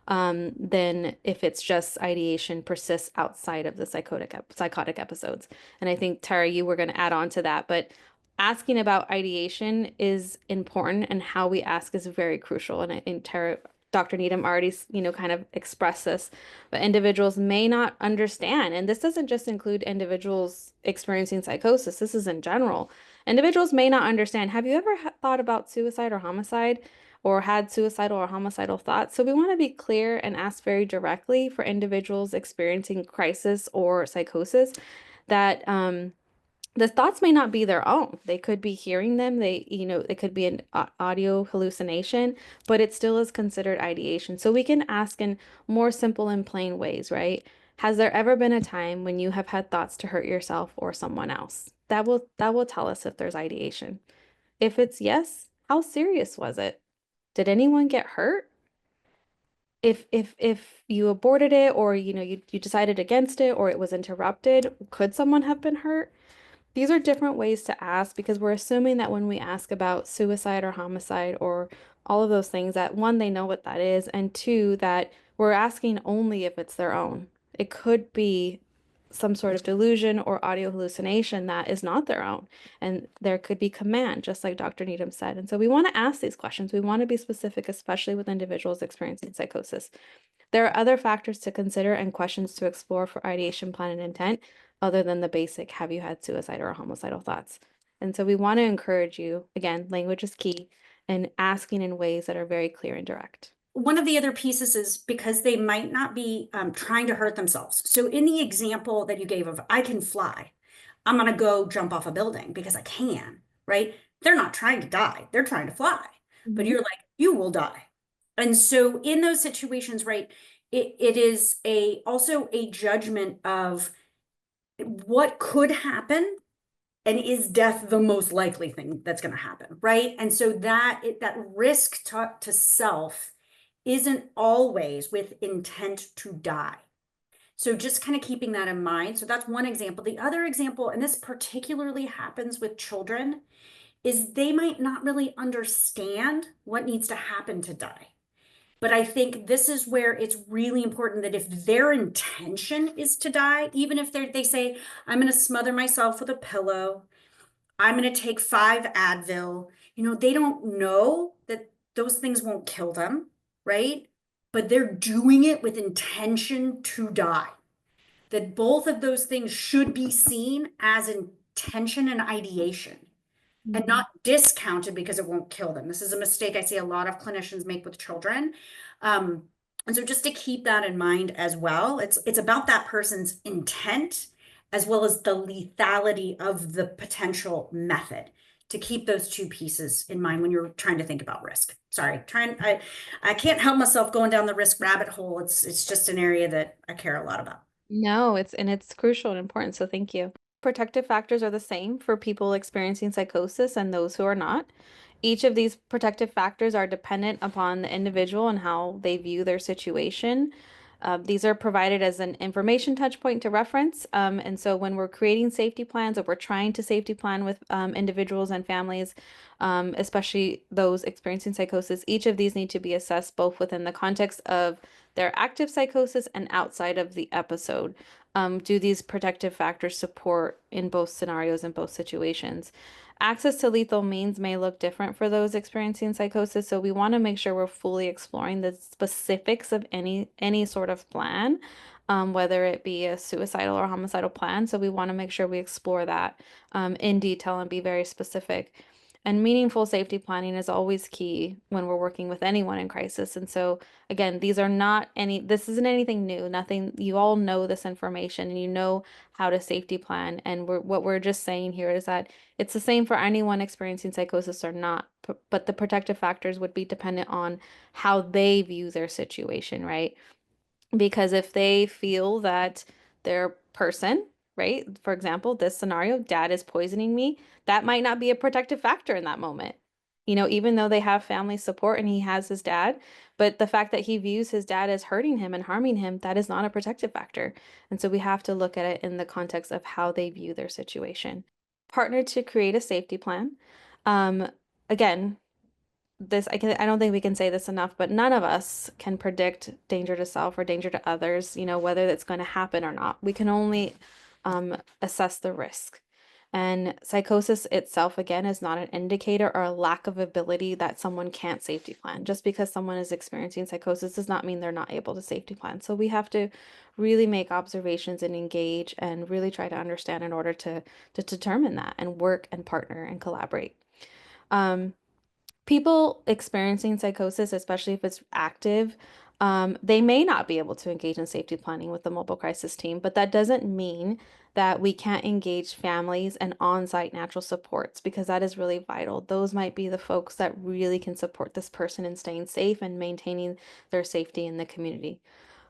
than if it's just ideation persists outside of the psychotic episodes. And I think, Tara, you were going to add on to that, but asking about ideation is important, and how we ask is very crucial. And I think Tara, Dr. Needham already, kind of expressed this, but individuals may not understand. And this doesn't just include individuals experiencing psychosis. This is in general. Individuals may not understand. Have you ever thought about suicide or homicide, or had suicidal or homicidal thoughts? So we want to be clear and ask very directly for individuals experiencing crisis or psychosis that, The thoughts may not be their own. They could be hearing them. It could be an audio hallucination, but it still is considered ideation. So we can ask in more simple and plain ways, right? Has there ever been a time when you have had thoughts to hurt yourself or someone else? That will tell us if there's ideation. If it's yes, how serious was it? Did anyone get hurt? If you aborted it, or you decided against it, or it was interrupted, could someone have been hurt? These are different ways to ask because we're assuming that when we ask about suicide or homicide or all of those things, that one, they know what that is, and two, that we're asking only if it's their own. It could be some sort of delusion or audio hallucination that is not their own. And there could be command, just like Dr. Needham said. And so we want to ask these questions. We want to be specific, especially with individuals experiencing psychosis. There are other factors to consider and questions to explore for ideation, plan, and intent, other than the basic, have you had suicidal or homicidal thoughts? And so we want to encourage you, again, language is key, and asking in ways that are very clear and direct. One of the other pieces is because they might not be trying to hurt themselves. So in the example that you gave of I can fly, I'm gonna go jump off a building because I can, right? They're not trying to die, they're trying to fly. But Mhm. you're like, you will die. And so in those situations, right, it is also a judgment of what could happen and is death the most likely thing that's going to happen, right? And so that risk to self isn't always with intent to die. So just kind of keeping that in mind. So that's one example. The other example, and this particularly happens with children, is they might not really understand what needs to happen to die. But I think this is where it's really important that if their intention is to die, even if they say, I'm going to smother myself with a pillow, I'm going to take 5 Advil. They don't know that those things won't kill them, right? But they're doing it with intention to die. That both of those things should be seen as intention and ideation and Mhm. not discounted because it won't kill them. This is a mistake I see a lot of clinicians make with children. Um, and so just to keep that in mind as well, it's about that person's intent as well as the lethality of the potential method to keep those two pieces in mind when you're trying to think about risk. Sorry, I can't help myself going down the risk rabbit hole. It's just an area that I care a lot about. No, it's crucial and important, so thank you. Protective factors are the same for people experiencing psychosis and those who are not. Each of these protective factors are dependent upon the individual and how they view their situation. These are provided as an information touch point to reference. And so when we're creating safety plans or we're trying to safety plan with individuals and families, especially those experiencing psychosis, each of these need to be assessed both within the context of their active psychosis and outside of the episode. Do these protective factors support in both scenarios and both situations? Access to lethal means may look different for those experiencing psychosis, so we want to make sure we're fully exploring the specifics of any sort of plan, whether it be a suicidal or homicidal plan. So we want to make sure we explore that in detail and be very specific. And meaningful safety planning is always key when we're working with anyone in crisis. And so, again, this isn't anything new. Nothing, you all know this information and you know how to safety plan. And what we're just saying here is that it's the same for anyone experiencing psychosis or not, but the protective factors would be dependent on how they view their situation, right? Because if they feel that their person, right? For example, this scenario, dad is poisoning me, that might not be a protective factor in that moment. Even though they have family support and he has his dad, but the fact that he views his dad as hurting him and harming him, that is not a protective factor. And so we have to look at it in the context of how they view their situation. Partner to create a safety plan. Um, Again, I don't think we can say this enough, but none of us can predict danger to self or danger to others, whether that's going to happen or not. We can only assess the risk. And psychosis itself, again, is not an indicator or a lack of ability that someone can't safety plan. Just because someone is experiencing psychosis does not mean they're not able to safety plan. So we have to really make observations and engage and really try to understand in order to determine that and work and partner and collaborate. Um, People experiencing psychosis, especially if it's active, they may not be able to engage in safety planning with the mobile crisis team, but that doesn't mean that we can't engage families and on-site natural supports because that is really vital. Those might be the folks that really can support this person in staying safe and maintaining their safety in the community.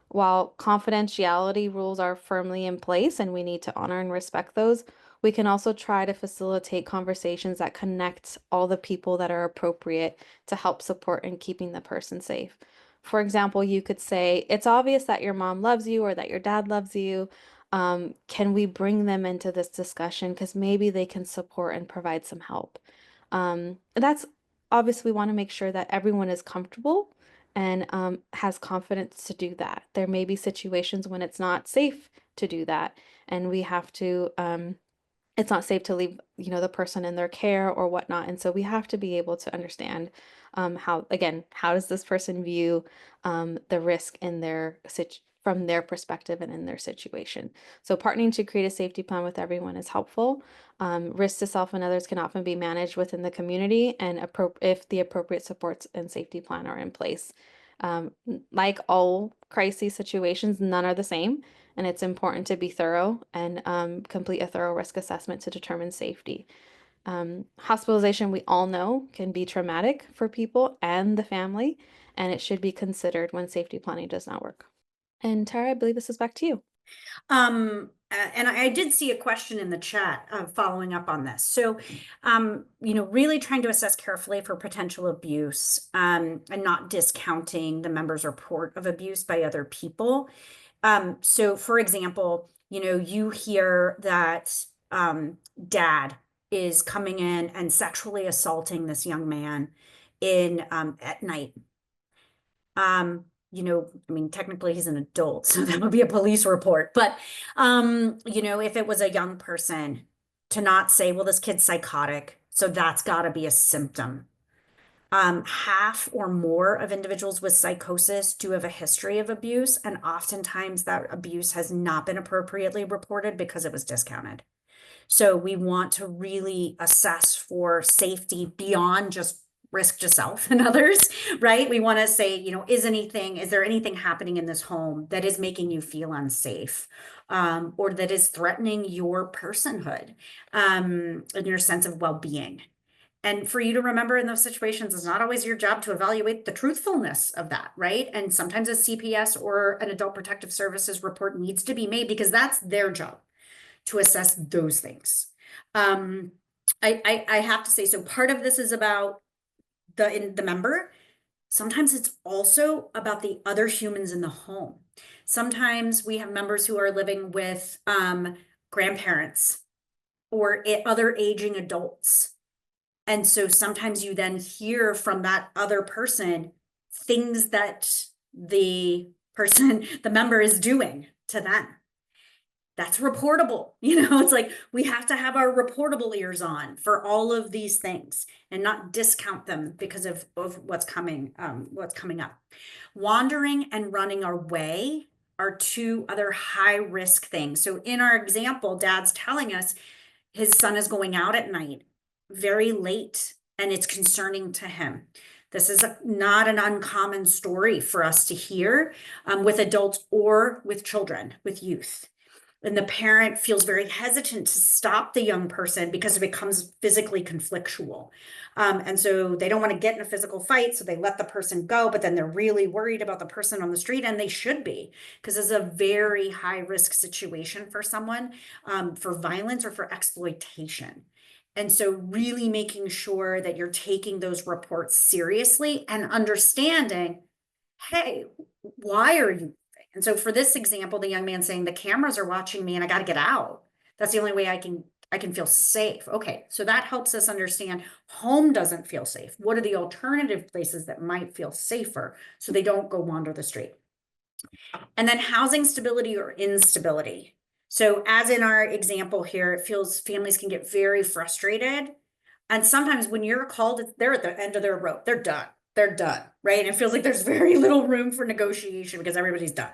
While confidentiality rules are firmly in place and we need to honor and respect those, we can also try to facilitate conversations that connect all the people that are appropriate to help support in keeping the person safe. For example, you could say, it's obvious that your mom loves you or that your dad loves you. Can we bring them into this discussion? Because maybe they can support and provide some help. That's obviously we want to make sure that everyone is comfortable and has confidence to do that. There may be situations when it's not safe to do that, and we have to it's not safe to leave, the person in their care or whatnot. And so we have to be able to understand how, again, how does this person view the risk in from their perspective and in their situation. So partnering to create a safety plan with everyone is helpful. Risk to self and others can often be managed within the community and if the appropriate supports and safety plan are in place. Like all crisis situations, none are the same and it's important to be thorough and complete a thorough risk assessment to determine safety. Hospitalization, we all know, can be traumatic for people and the family, and it should be considered when safety planning does not work. And Tara, I believe this is back to you. And I did see a question in the chat following up on this. So, really trying to assess carefully for potential abuse and not discounting the member's report of abuse by other people. So for example, you hear that dad is coming in and sexually assaulting this young man at night. Technically he's an adult, so that would be a police report. But, if it was a young person, to not say, well, this kid's psychotic, so that's got to be a symptom. Half or more of individuals with psychosis do have a history of abuse, and oftentimes that abuse has not been appropriately reported because it was discounted. So we want to really assess for safety beyond just risk to self and others, right? We want to say, is there anything happening in this home that is making you feel unsafe, or that is threatening your personhood, and your sense of well-being? And for you to remember in those situations, it's not always your job to evaluate the truthfulness of that, right? And sometimes a CPS or an Adult Protective Services report needs to be made because that's their job to assess those things. I have to say, so part of this is about the member. Sometimes it's also about the other humans in the home. Sometimes we have members who are living with grandparents or other aging adults. And so sometimes you then hear from that other person things that the member is doing to them. That's reportable. It's like we have to have our reportable ears on for all of these things and not discount them because of what's coming up. Wandering and running away are two other high risk things. So in our example, dad's telling us his son is going out at night very late and it's concerning to him. This is not an uncommon story for us to hear with adults or with children, with youth. And the parent feels very hesitant to stop the young person because it becomes physically conflictual. And so they don't want to get in a physical fight, so they let the person go, but then they're really worried about the person on the street, and they should be, because it's a very high risk situation for someone, for violence or for exploitation. And so really making sure that you're taking those reports seriously and understanding, hey, why are you? And so for this example, the young man saying the cameras are watching me and I got to get out. That's the only way I can feel safe. Okay, so that helps us understand home doesn't feel safe. What are the alternative places that might feel safer so they don't go wander the street? And then housing stability or instability. So as in our example here, it feels families can get very frustrated. And sometimes when you're called, they're at the end of their rope. They're done. They're done, right? And it feels like there's very little room for negotiation because everybody's done.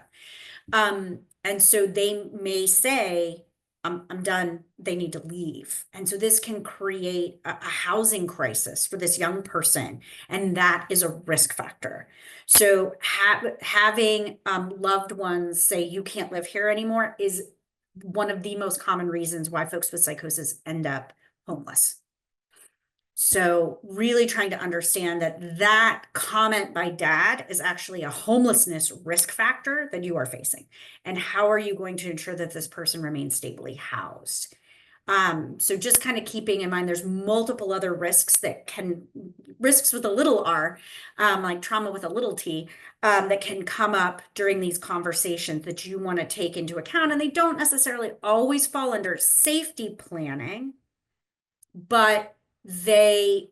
And so they may say, I'm done. They need to leave. And so this can create a housing crisis for this young person. And that is a risk factor. So having loved ones say, you can't live here anymore is one of the most common reasons why folks with psychosis end up homeless. So really trying to understand that that comment by dad is actually a homelessness risk factor that you are facing. And how are you going to ensure that this person remains stably housed? So just kind of keeping in mind, there's multiple other risks risks with a little r, like trauma with a little t, that can come up during these conversations that you want to take into account. And they don't necessarily always fall under safety planning, but they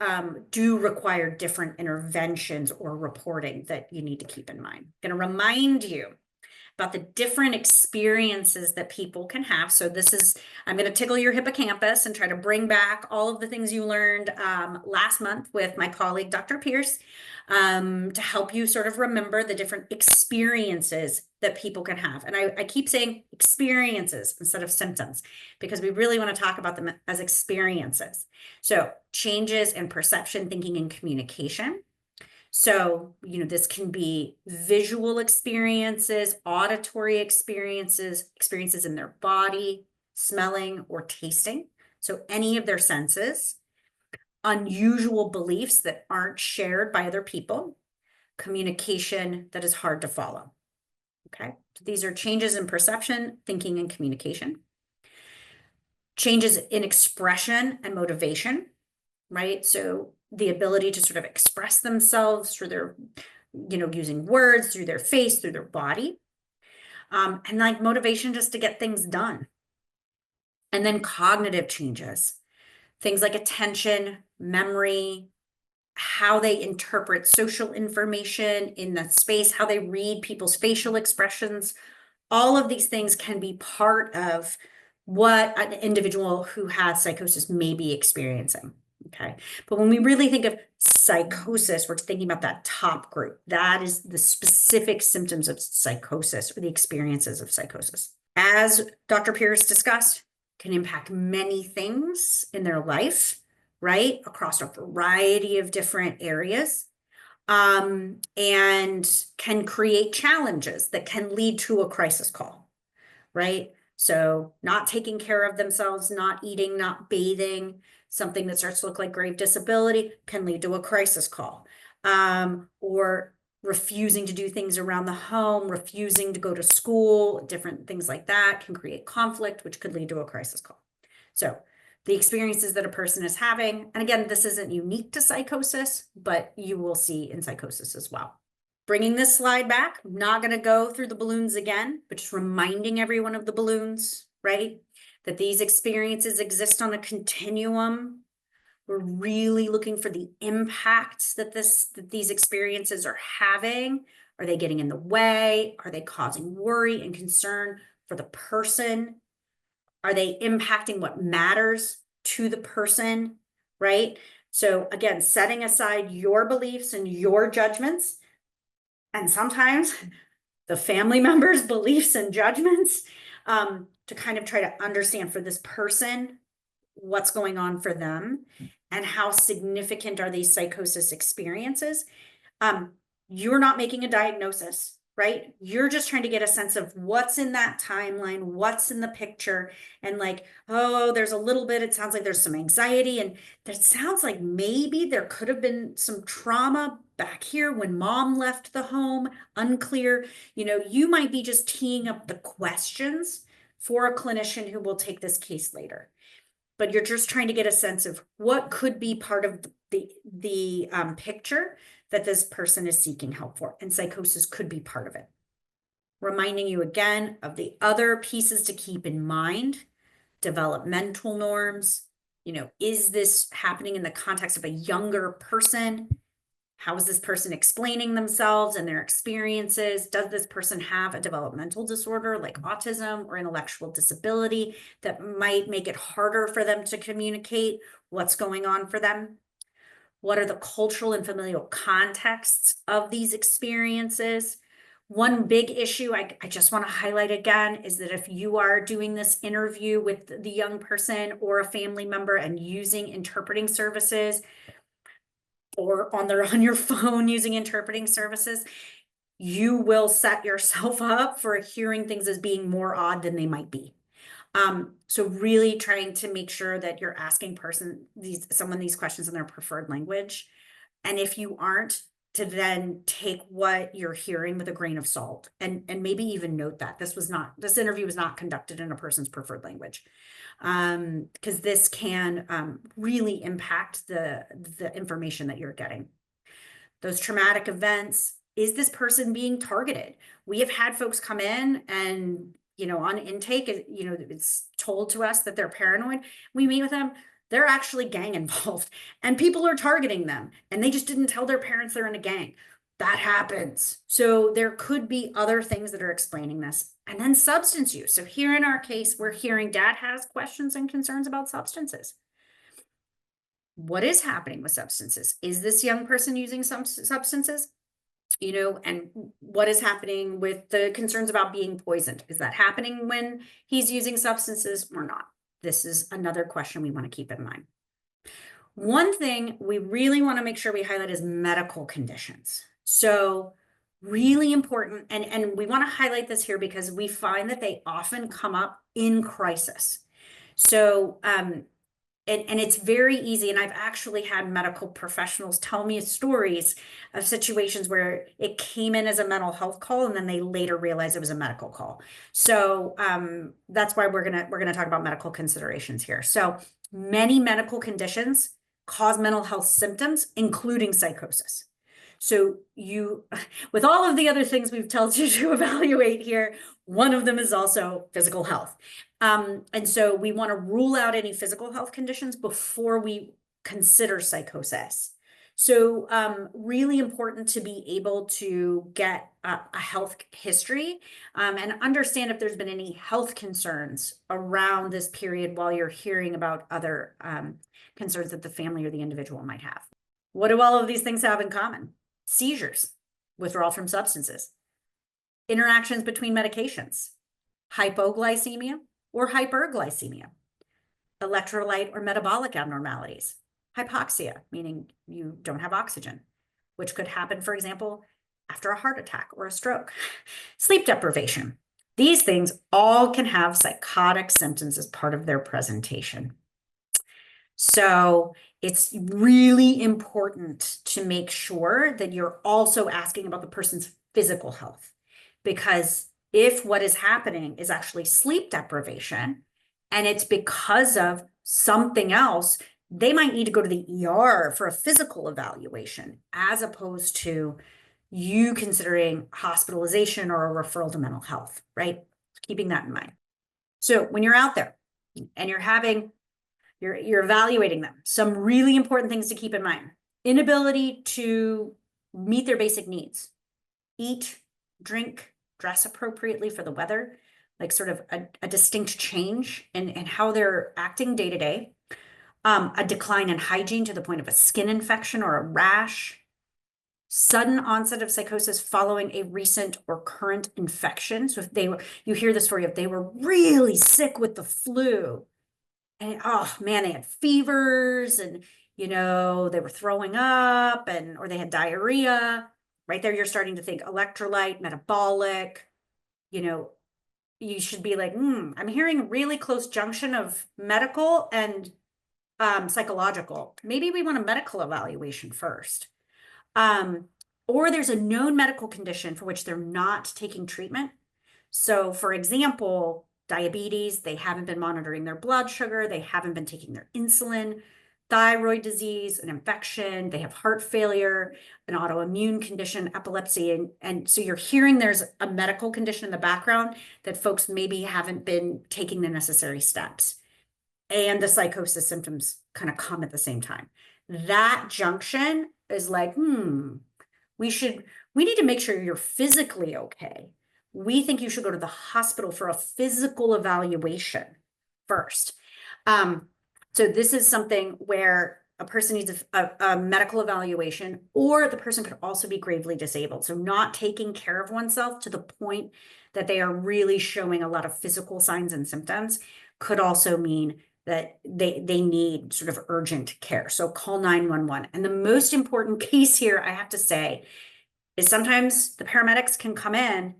do require different interventions or reporting that you need to keep in mind. I'm going to remind you about the different experiences that people can have. So I'm going to tickle your hippocampus and try to bring back all of the things you learned last month with my colleague, Dr. Pierce, to help you sort of remember the different experiences that people can have. And I keep saying experiences instead of symptoms, because we really want to talk about them as experiences. So changes in perception, thinking, and communication. So, this can be visual experiences, auditory experiences, experiences in their body, smelling or tasting. So any of their senses, unusual beliefs that aren't shared by other people, communication that is hard to follow. Okay, so these are changes in perception, thinking, and communication. Changes in expression and motivation, right? So the ability to sort of express themselves through their, using words, through their face, through their body, and like motivation just to get things done. And then cognitive changes, things like attention, memory, how they interpret social information in the space, how they read people's facial expressions. All of these things can be part of what an individual who has psychosis may be experiencing. Okay. But when we really think of psychosis, we're thinking about that top group. That is the specific symptoms of psychosis or the experiences of psychosis. As Dr. Pierce discussed, can impact many things in their life, right? Across a variety of different areas, and can create challenges that can lead to a crisis call, right? So not taking care of themselves, not eating, not bathing, something that starts to look like grave disability can lead to a crisis call, or refusing to do things around the home, refusing to go to school, different things like that can create conflict, which could lead to a crisis call. So the experiences that a person is having, and again, this isn't unique to psychosis, but you will see in psychosis as well. Bringing this slide back, I'm not going to go through the balloons again, but just reminding everyone of the balloons, right? That these experiences exist on a continuum. We're really looking for the impacts that these experiences are having. Are they getting in the way? Are they causing worry and concern for the person? Are they impacting what matters to the person, right? So again, setting aside your beliefs and your judgments, and sometimes the family members' beliefs and judgments, to kind of try to understand for this person what's going on for them and how significant are these psychosis experiences. You're not making a diagnosis, right? You're just trying to get a sense of what's in that timeline, what's in the picture, and like, oh, there's a little bit, it sounds like there's some anxiety, and it sounds like maybe there could have been some trauma back here when mom left the home, unclear. You might be just teeing up the questions for a clinician who will take this case later. But you're just trying to get a sense of what could be part of the picture that this person is seeking help for, and psychosis could be part of it. Reminding you again of the other pieces to keep in mind: developmental norms. Is this happening in the context of a younger person? How is this person explaining themselves and their experiences? Does this person have a developmental disorder like autism or intellectual disability that might make it harder for them to communicate what's going on for them? What are the cultural and familial contexts of these experiences? One big issue I just want to highlight again is that if you are doing this interview with the young person or a family member and using interpreting services, or on your phone using interpreting services, you will set yourself up for hearing things as being more odd than they might be. So really trying to make sure that you're asking someone these questions in their preferred language. And if you aren't, to then take what you're hearing with a grain of salt and maybe even note that this interview was not conducted in a person's preferred language. Because this can really impact the information that you're getting. Those traumatic events, is this person being targeted? We have had folks come in and, on intake, it's told to us that they're paranoid. We meet with them, they're actually gang involved and people are targeting them and they just didn't tell their parents they're in a gang. That happens. So there could be other things that are explaining this. And then substance use. So here in our case, we're hearing dad has questions and concerns about substances. What is happening with substances? Is this young person using some substances? And what is happening with the concerns about being poisoned? Is that happening when he's using substances or not? This is another question we want to keep in mind. One thing we really want to make sure we highlight is medical conditions. So really important, and we want to highlight this here because we find that they often come up in crisis. So, and it's very easy, and I've actually had medical professionals tell me stories of situations where it came in as a mental health call, and then they later realized it was a medical call. So that's why we're gonna talk about medical considerations here. So many medical conditions cause mental health symptoms, including psychosis. So with all of the other things we've told you to evaluate here, one of them is also physical health. And so we want to rule out any physical health conditions before we consider psychosis. So really important to be able to get a health history and understand if there's been any health concerns around this period while you're hearing about other concerns that the family or the individual might have. What do all of these things have in common? Seizures, withdrawal from substances, interactions between medications, hypoglycemia or hyperglycemia, electrolyte or metabolic abnormalities, hypoxia, meaning you don't have oxygen, which could happen, for example, after a heart attack or a stroke, sleep deprivation. These things all can have psychotic symptoms as part of their presentation. So it's really important to make sure that you're also asking about the person's physical health, because if what is happening is actually sleep deprivation and it's because of something else, they might need to go to the ER for a physical evaluation, as opposed to you considering hospitalization or a referral to mental health, right? Keeping that in mind. So when you're out there and you're evaluating them, some really important things to keep in mind: inability to meet their basic needs, eat, drink, dress appropriately for the weather, like sort of a distinct change in how they're acting day to day, a decline in hygiene to the point of a skin infection or a rash, sudden onset of psychosis following a recent or current infection. So if you hear the story of they were really sick with the flu, and oh man, they had fevers and they were throwing up or they had diarrhea. Right there, you're starting to think electrolyte, metabolic. You should be like, I'm hearing a really close junction of medical and psychological. Maybe we want a medical evaluation first. Or there's a known medical condition for which they're not taking treatment. So for example, diabetes, they haven't been monitoring their blood sugar, they haven't been taking their insulin, thyroid disease, an infection, they have heart failure, an autoimmune condition, epilepsy. And so you're hearing there's a medical condition in the background that folks maybe haven't been taking the necessary steps. And the psychosis symptoms kind of come at the same time. That junction is like, we need to make sure you're physically okay. We think you should go to the hospital for a physical evaluation first. So this is something where a person needs a medical evaluation, or the person could also be gravely disabled. So not taking care of oneself to the point that they are really showing a lot of physical signs and symptoms could also mean that they need sort of urgent care. So call 911. And the most important piece here, I have to say, is sometimes the paramedics can come in,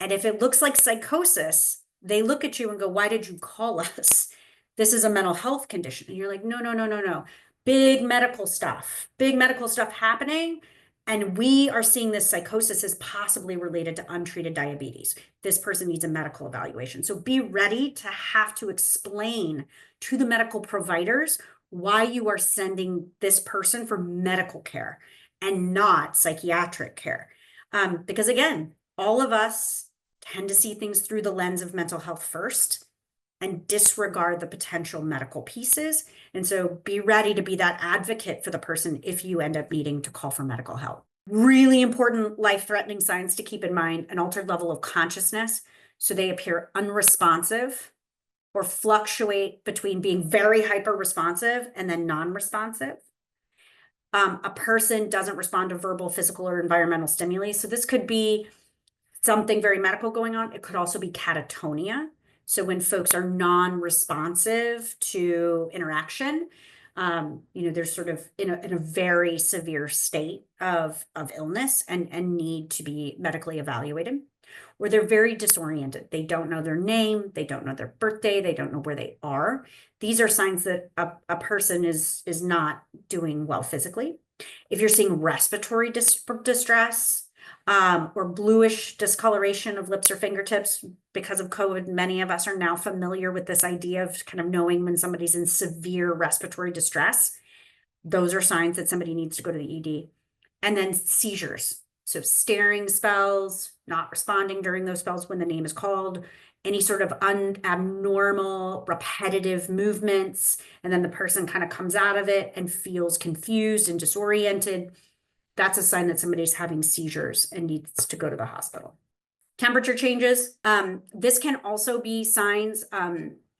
and if it looks like psychosis, they look at you and go, why did you call us? This is a mental health condition. And you're like, no, no, no, no, no. Big medical stuff happening. And we are seeing this psychosis as possibly related to untreated diabetes. This person needs a medical evaluation. So be ready to have to explain to the medical providers why you are sending this person for medical care and not psychiatric care. Because again, all of us tend to see things through the lens of mental health first and disregard the potential medical pieces. And so be ready to be that advocate for the person if you end up needing to call for medical help. Really important life-threatening signs to keep in mind: an altered level of consciousness. So they appear unresponsive or fluctuate between being very hyper-responsive and then non-responsive. A person doesn't respond to verbal, physical, or environmental stimuli. So this could be something very medical going on. It could also be catatonia. So when folks are non-responsive to interaction, they're sort of in a very severe state of illness and need to be medically evaluated. Or they're very disoriented. They don't know their name, they don't know their birthday, they don't know where they are. These are signs that a person is not doing well physically. If you're seeing respiratory distress, or bluish discoloration of lips or fingertips because of COVID, many of us are now familiar with this idea of kind of knowing when somebody's in severe respiratory distress. Those are signs that somebody needs to go to the ED. And then seizures. So staring spells, not responding during those spells when the name is called, any sort of abnormal, repetitive movements, and then the person kind of comes out of it and feels confused and disoriented. That's a sign that somebody's having seizures and needs to go to the hospital. Temperature changes. This can also be signs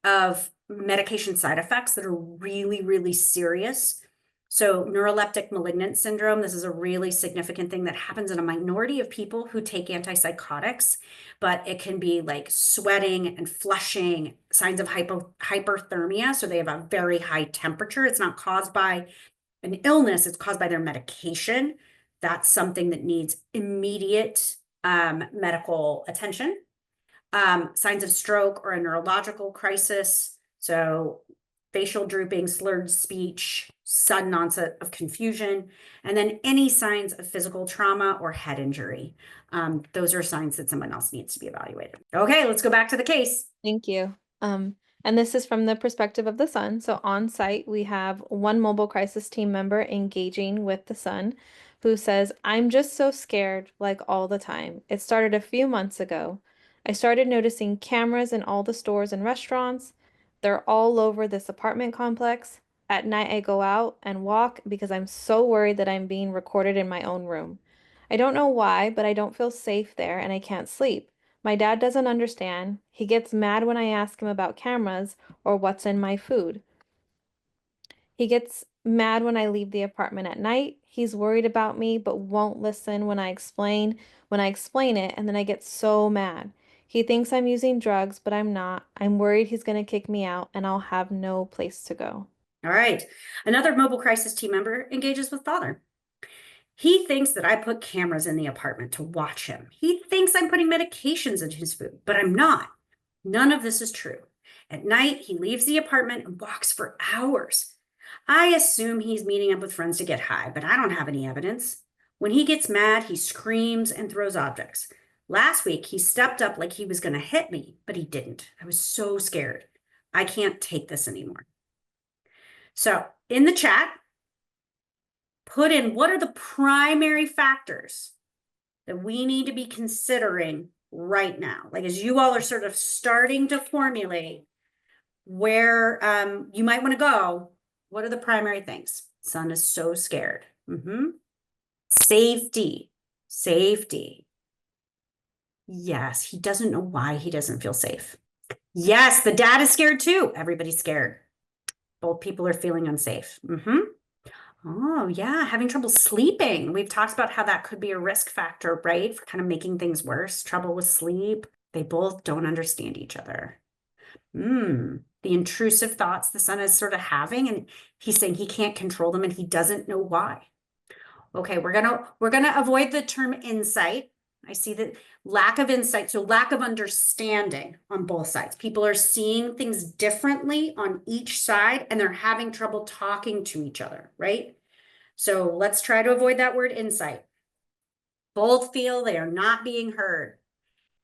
of medication side effects that are really, really serious. So neuroleptic malignant syndrome, this is a really significant thing that happens in a minority of people who take antipsychotics, but it can be like sweating and flushing, signs of hyperthermia. So they have a very high temperature. It's not caused by an illness, it's caused by their medication. That's something that needs immediate medical attention. Signs of stroke or a neurological crisis. So facial drooping, slurred speech, sudden onset of confusion, and then any signs of physical trauma or head injury. Those are signs that someone else needs to be evaluated. Okay, let's go back to the case. Thank you. And this is from the perspective of the son. So on site, we have one mobile crisis team member engaging with the son who says, I'm just so scared, like all the time. It started a few months ago. I started noticing cameras in all the stores and restaurants. They're all over this apartment complex. At night, I go out and walk because I'm so worried that I'm being recorded in my own room. I don't know why, but I don't feel safe there and I can't sleep. My dad doesn't understand. He gets mad when I ask him about cameras or what's in my food. He gets mad when I leave the apartment at night. He's worried about me but won't listen when I explain it, and then I get so mad. He thinks I'm using drugs, but I'm not. I'm worried he's going to kick me out and I'll have no place to go. All right. Another mobile crisis team member engages with father. He thinks that I put cameras in the apartment to watch him. He thinks I'm putting medications in his food, but I'm not. None of this is true. At night, he leaves the apartment and walks for hours. I assume he's meeting up with friends to get high, but I don't have any evidence. When he gets mad, he screams and throws objects. Last week, he stepped up like he was going to hit me, but he didn't. I was so scared. I can't take this anymore. So in the chat, put in what are the primary factors that we need to be considering right now. Like as you all are sort of starting to formulate where you might want to go, what are the primary things? Son is so scared. Safety. Yes, he doesn't know why he doesn't feel safe. Yes, the dad is scared too. Everybody's scared. Both people are feeling unsafe. Oh, yeah, having trouble sleeping. We've talked about how that could be a risk factor, right? For kind of making things worse. Trouble with sleep. They both don't understand each other. The intrusive thoughts the son is sort of having, and he's saying he can't control them and he doesn't know why. Okay, we're gonna avoid the term insight I see that lack of insight, so lack of understanding on both sides. People are seeing things differently on each side and they're having trouble talking to each other, right? So let's try to avoid that word insight. Both feel they are not being heard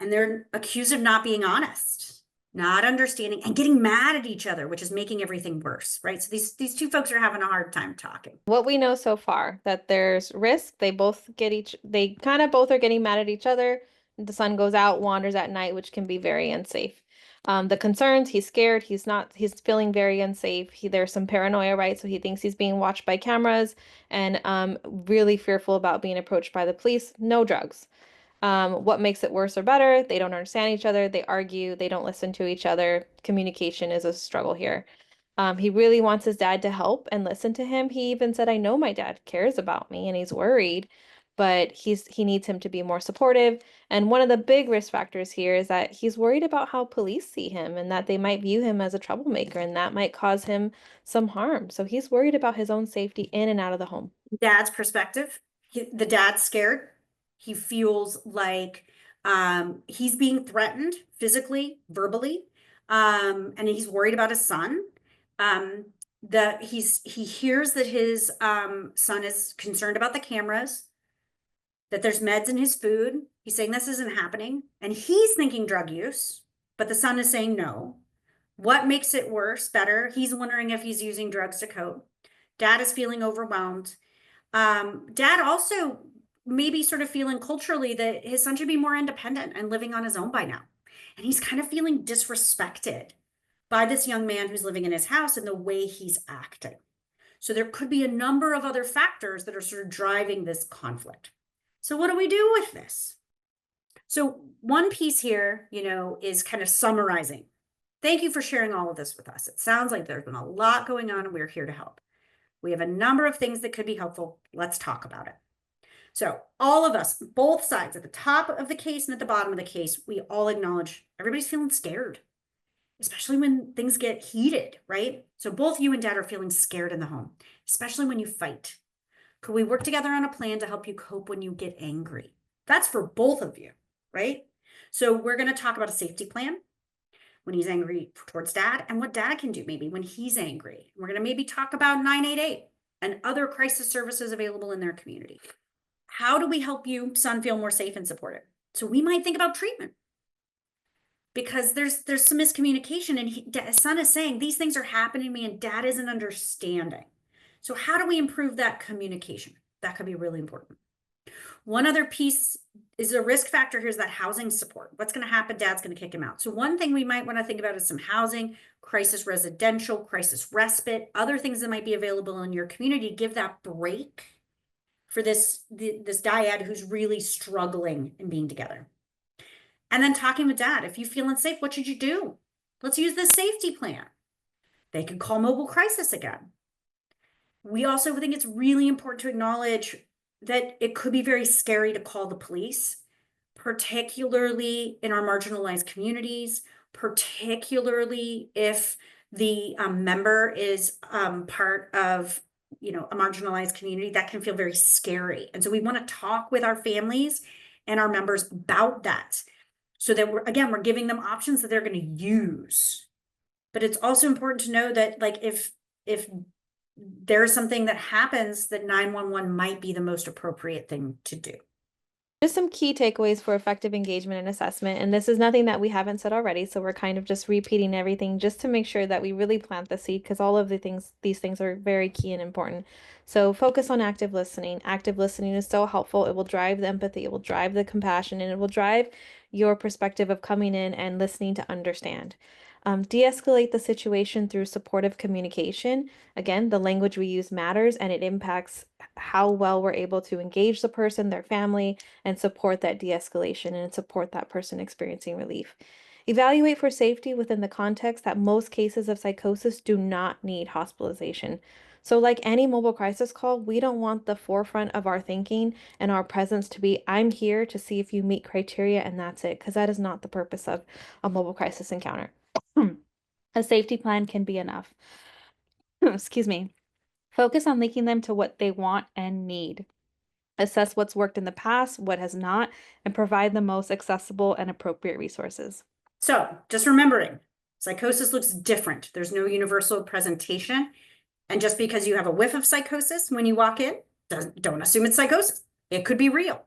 and they're accused of not being honest, not understanding, and getting mad at each other, which is making everything worse, right? So these two folks are having a hard time talking. What we know so far, that there's risk. They kind of both are getting mad at each other. The sun goes out, wanders at night, which can be very unsafe. The concerns, he's scared, he's feeling very unsafe. There's some paranoia, right? So he thinks he's being watched by cameras and really fearful about being approached by the police. No drugs. What makes it worse or better? They don't understand each other, they argue, they don't listen to each other. Communication is a struggle here. He really wants his dad to help and listen to him. He even said, I know my dad cares about me and he's worried, but he needs him to be more supportive. And one of the big risk factors here is that he's worried about how police see him and that they might view him as a troublemaker and that might cause him some harm. So he's worried about his own safety in and out of the home. Dad's perspective, the dad's scared. He feels like he's being threatened physically, verbally, and he's worried about his son. That he hears that his son is concerned about the cameras, that there's meds in his food. He's saying this isn't happening, and he's thinking drug use, but the son is saying no. What makes it worse, better? He's wondering if he's using drugs to cope. Dad is feeling overwhelmed. Dad also maybe sort of feeling culturally that his son should be more independent and living on his own by now. And he's kind of feeling disrespected by this young man who's living in his house and the way he's acting. So there could be a number of other factors that are sort of driving this conflict. So what do we do with this? So one piece here, is kind of summarizing. Thank you for sharing all of this with us. It sounds like there's been a lot going on and we're here to help. We have a number of things that could be helpful. Let's talk about it. So all of us, both sides, at the top of the case and at the bottom of the case, we all acknowledge everybody's feeling scared, especially when things get heated, right? So both you and dad are feeling scared in the home, especially when you fight. Could we work together on a plan to help you cope when you get angry? That's for both of you, right? So we're going to talk about a safety plan when he's angry towards dad and what dad can do maybe when he's angry. We're going to maybe talk about 988 and other crisis services available in their community. How do we help you, son, feel more safe and supported? So we might think about treatment because there's some miscommunication and son is saying these things are happening to me and dad isn't understanding. So how do we improve that communication? That could be really important. One other piece is a risk factor here is that housing support. What's going to happen? Dad's going to kick him out. So one thing we might want to think about is some housing, crisis residential, crisis respite, other things that might be available in your community. Give that break for this dyad who's really struggling in being together. And then talking with dad. If you feel unsafe, what should you do? Let's use this safety plan. They could call mobile crisis again. We also think it's really important to acknowledge that it could be very scary to call the police, particularly in our marginalized communities, particularly if the member is part of a marginalized community. That can feel very scary. And so we want to talk with our families and our members about that so that we're giving them options that they're going to use. But it's also important to know that if there's something that happens, that 911 might be the most appropriate thing to do. Just some key takeaways for effective engagement and assessment. And this is nothing that we haven't said already. So we're kind of just repeating everything just to make sure that we really plant the seed because all of these things are very key and important. So focus on active listening. Active listening is so helpful. It will drive the empathy, it will drive the compassion, and it will drive your perspective of coming in and listening to understand. De-escalate the situation through supportive communication. Again, the language we use matters and it impacts how well we're able to engage the person, their family, and support that de-escalation and support that person experiencing relief. Evaluate for safety within the context that most cases of psychosis do not need hospitalization. So like any mobile crisis call, we don't want the forefront of our thinking and our presence to be, I'm here to see if you meet criteria and that's it, because that is not the purpose of a mobile crisis encounter. A safety plan can be enough. Excuse me. Focus on linking them to what they want and need. assess what's worked in the past, what has not, and provide the most accessible and appropriate resources. So just remembering, psychosis looks different. There's no universal presentation. And just because you have a whiff of psychosis when you walk in, don't assume it's psychosis. It could be real.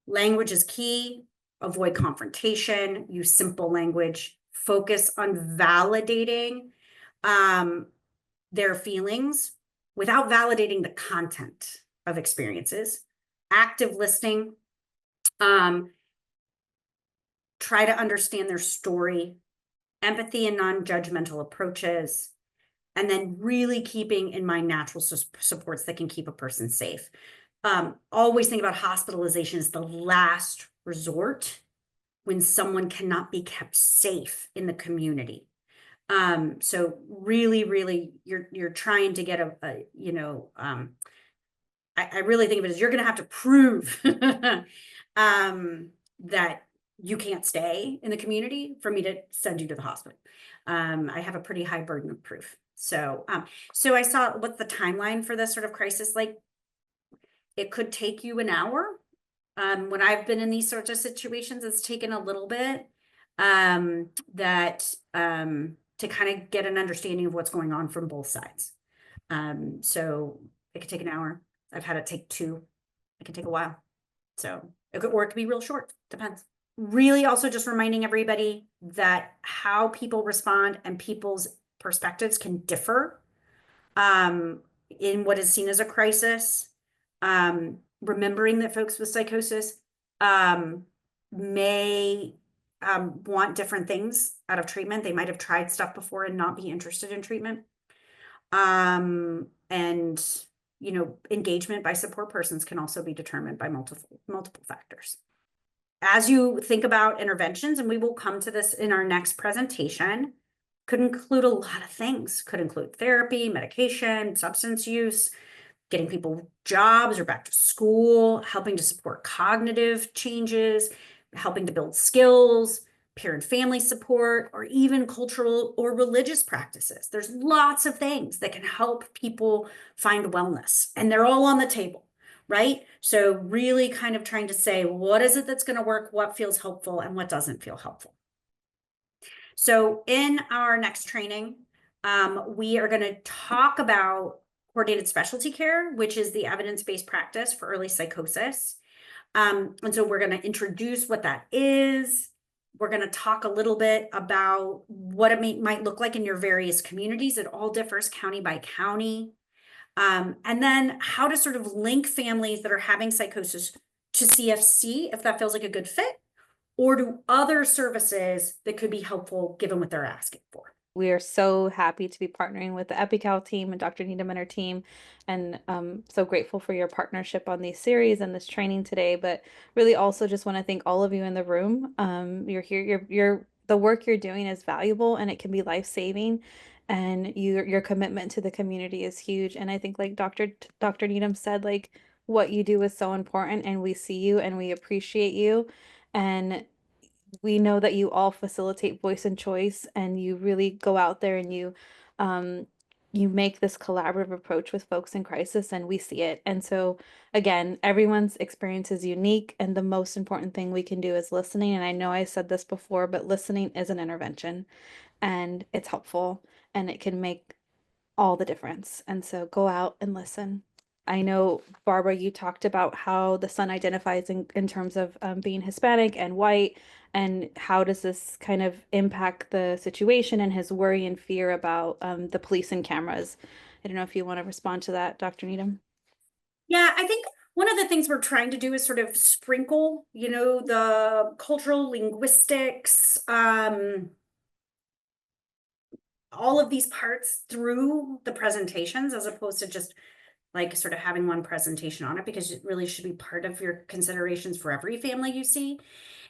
Language is key. Avoid confrontation. Use simple language. Focus on validating their feelings without validating the content of experiences. Active listening. Try to understand their story. Empathy and non-judgmental approaches. And then really keeping in mind natural supports that can keep a person safe. Always think about hospitalization as the last resort when someone cannot be kept safe in the community. So really, you're trying to get I really think of it as you're going to have to prove that you can't stay in the community for me to send you to the hospital. I have a pretty high burden of proof. So I saw what's the timeline for this sort of crisis like. It could take you an hour. When I've been in these sorts of situations, it's taken a little bit to kind of get an understanding of what's going on from both sides. So it could take an hour. I've had it take 2. It can take a while. So it could be real short. Depends. Really also just reminding everybody that how people respond and people's perspectives can differ in what is seen as a crisis. Remembering that folks with psychosis may want different things out of treatment. They might have tried stuff before and not be interested in treatment. And engagement by support persons can also be determined by multiple factors. As you think about interventions, and we will come to this in our next presentation, could include a lot of things. Could include therapy, medication, substance use, getting people jobs or back to school, helping to support cognitive changes, helping to build skills, peer and family support, or even cultural or religious practices. There's lots of things that can help people find wellness, and they're all on the table, right? So really kind of trying to say, what is it that's going to work, what feels helpful, and what doesn't feel helpful. So in our next training, we are going to talk about coordinated specialty care, which is the evidence-based practice for early psychosis. And so we're going to introduce what that is. We're going to talk a little bit about what it might look like in your various communities. It all differs county by county. And then how to sort of link families that are having psychosis to CFC, if that feels like a good fit, or to other services that could be helpful given what they're asking for. We are so happy to be partnering with the EpiCal team and Dr. Needham and her team, and so grateful for your partnership on these series and this training today. But really, also just want to thank all of you in the room. You're here. The work you're doing is valuable, and it can be life-saving. And your commitment to the community is huge. And I think, like Dr. Needham said, like what you do is so important, and we see you and we appreciate you. And we know that you all facilitate voice and choice, and you really go out there and you make this collaborative approach with folks in crisis, and we see it. And so again, everyone's experience is unique, and the most important thing we can do is listening. And I know I said this before, but listening is an intervention, and it's helpful, and it can make all the difference. And so go out and listen. I know, Barbara, you talked about how the son identifies in terms of being Hispanic and white, and how does this kind of impact the situation and his worry and fear about the police and cameras. I don't know if you want to respond to that, Dr. Needham. Yeah, I think one of the things we're trying to do is sort of sprinkle, the cultural linguistics, all of these parts through the presentations, as opposed to just like sort of having one presentation on it, because it really should be part of your considerations for every family you see.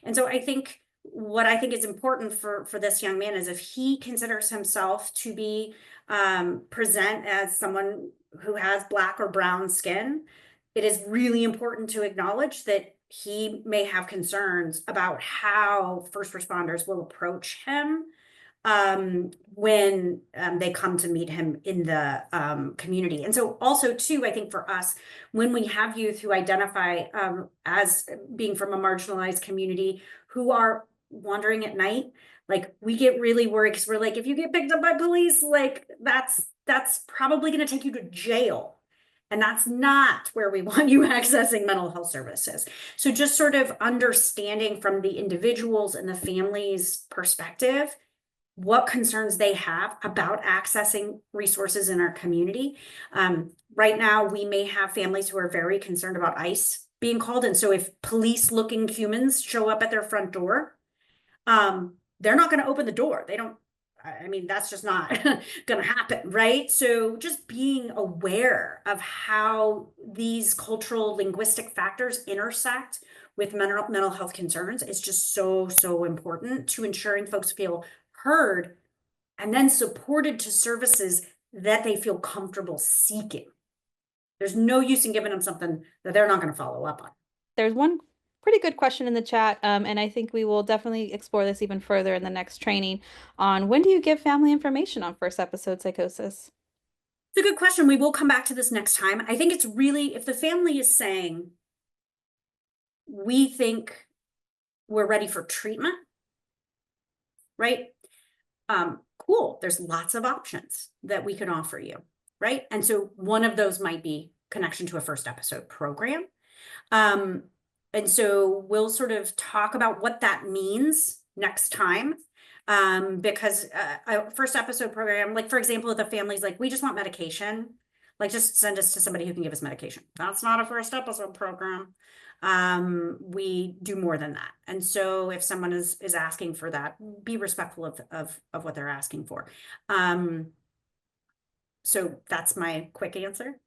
And so I think what I think is important for this young man is if he considers himself to be present as someone who has Black or brown skin, it is really important to acknowledge that he may have concerns about how first responders will approach him when they come to meet him in the community. And so also too, I think for us, when we have youth who identify as being from a marginalized community who are wandering at night, like we get really worried because we're like, if you get picked up by police, like that's probably going to take you to jail. And that's not where we want you accessing mental health services. So just sort of understanding from the individuals and the family's perspective what concerns they have about accessing resources in our community. Right now, we may have families who are very concerned about ICE being called. And so if police looking humans show up at their front door, they're not going to open the door. They don't, I mean, that's just not going to happen, right? So just being aware of how these cultural linguistic factors intersect with mental health concerns is just so, so important to ensuring folks feel heard and then supported to services that they feel comfortable seeking. There's no use in giving them something that they're not going to follow up on. There's one pretty good question in the chat, and I think we will definitely explore this even further in the next training on when do you give family information on first episode psychosis? It's a good question. We will come back to this next time. I think it's really, if the family is saying, we think we're ready for treatment, right? Cool. There's lots of options that we can offer you, right? And so one of those might be connection to a first episode program. And so we'll sort of talk about what that means next time. Because a first episode program, like for example, if the family's like, we just want medication, like just send us to somebody who can give us medication. That's not a first episode program. We do more than that. And so if someone is asking for that, be respectful of what they're asking for. So that's my quick answer.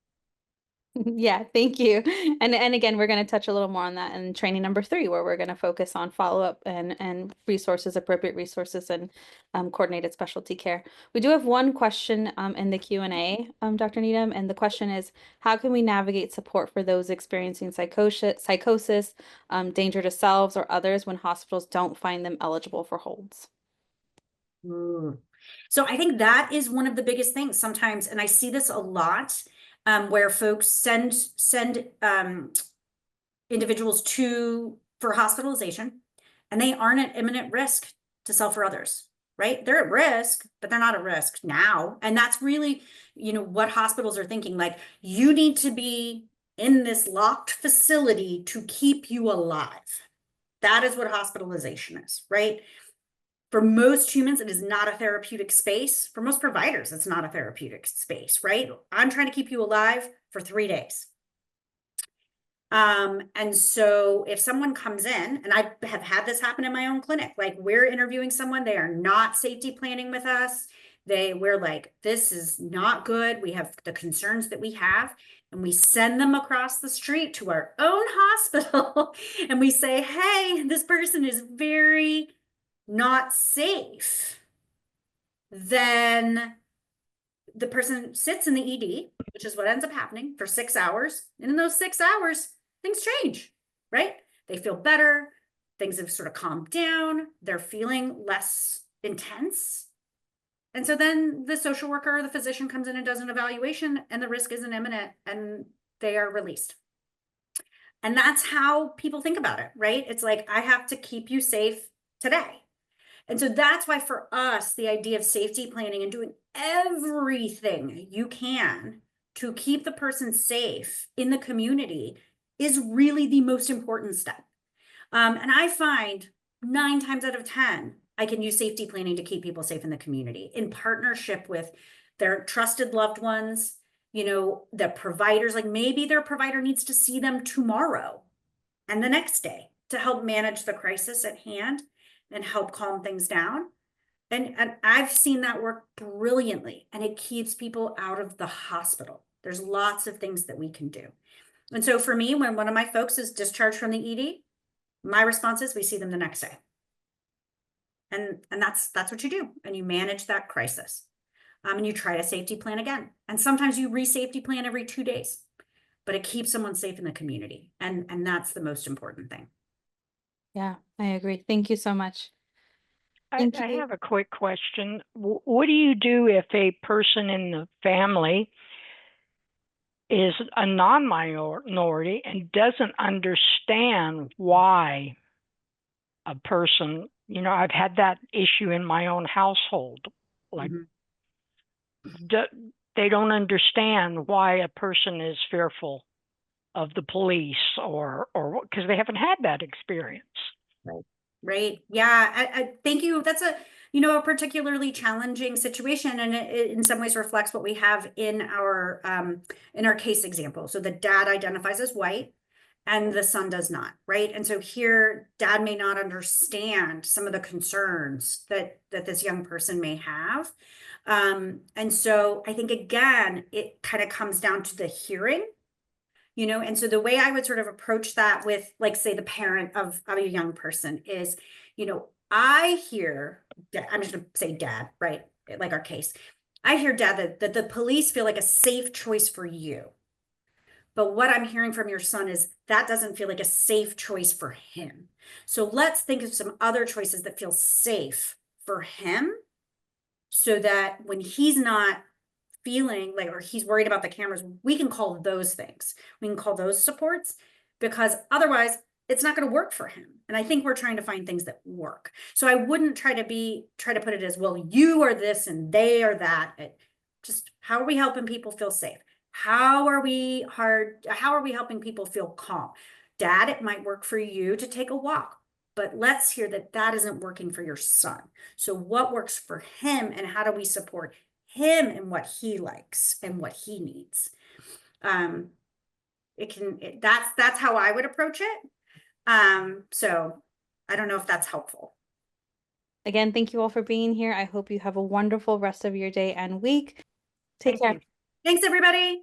Yeah, thank you. And again, we're going to touch a little more on that in training number 3, where we're going to focus on follow-up and resources, appropriate resources, and coordinated specialty care. We do have one question in the Q&A, Dr. Needham, and the question is, how can we navigate support for those experiencing psychosis, danger to selves or others when hospitals don't find them eligible for holds? So I think that is one of the biggest things sometimes, and I see this a lot, where folks send individuals for hospitalization, and they aren't at imminent risk to self or others, right? They're at risk, but they're not at risk now. And that's really, what hospitals are thinking, like, you need to be in this locked facility to keep you alive. That is what hospitalization is, right? For most humans, it is not a therapeutic space. For most providers, it's not a therapeutic space, right? I'm trying to keep you alive for 3 days. And so if someone comes in, and I have had this happen in my own clinic, like we're interviewing someone, they are not safety planning with us. We're like, this is not good. We have the concerns that we have, and we send them across the street to our own hospital. And we say, hey, this person is very not safe. Then the person sits in the ED, which is what ends up happening, for 6 hours. And in those 6 hours, things change, right? They feel better. Things have sort of calmed down. They're feeling less intense. And so then the social worker or the physician comes in and does an evaluation, and the risk isn't imminent, and they are released. And that's how people think about it, right? It's like, I have to keep you safe today. And so that's why for us, the idea of safety planning and doing everything you can to keep the person safe in the community is really the most important step. And I find 9 times out of 10, I can use safety planning to keep people safe in the community in partnership with their trusted loved ones, the providers. Like maybe their provider needs to see them tomorrow and the next day to help manage the crisis at hand and help calm things down. And I've seen that work brilliantly, and it keeps people out of the hospital. There's lots of things that we can do. And so for me, when one of my folks is discharged from the ED, my response is we see them the next day. And that's what you do. And you manage that crisis. And you try to safety plan again. And sometimes you re-safety plan every 2 days, but it keeps someone safe in the community. And that's the most important thing. Yeah, I agree. Thank you so much. Thank I you. have a quick question. What do you do if a person in the family is a non-minority and doesn't understand why a person, I've had that issue in my own household. Like, Mhm. do, they don't understand why a person is fearful of the police or because they haven't had that experience. Right. Right. Yeah. I thank you. That's a particularly challenging situation, and it in some ways reflects what we have in our case example. So the dad identifies as white and the son does not, right? And so here dad may not understand some of the concerns that this young person may have. And so I think again, it kind of comes down to the hearing, and so the way I would sort of approach that with, like, say, the parent of a young person is, I hear, I'm just gonna say dad, right? Like our case. I hear dad that the police feel like a safe choice for you. But what I'm hearing from your son is that doesn't feel like a safe choice for him. So let's think of some other choices that feel safe for him so that when he's not feeling like, or he's worried about the cameras, we can call those things. We can call those supports, because otherwise it's not going to work for him. And I think we're trying to find things that work. So I wouldn't try to put it as, well, you are this and they are that. Just how are we helping people feel safe? How are we helping people feel calm? Dad, it might work for you to take a walk, but let's hear that that isn't working for your son. So what works for him, and how do we support him and what he likes and what he needs? That's how I would approach it. So I don't know if that's helpful. Again, thank you all for being here. I hope you have a wonderful rest of your day and week. Take Thank care. you. Thanks, everybody.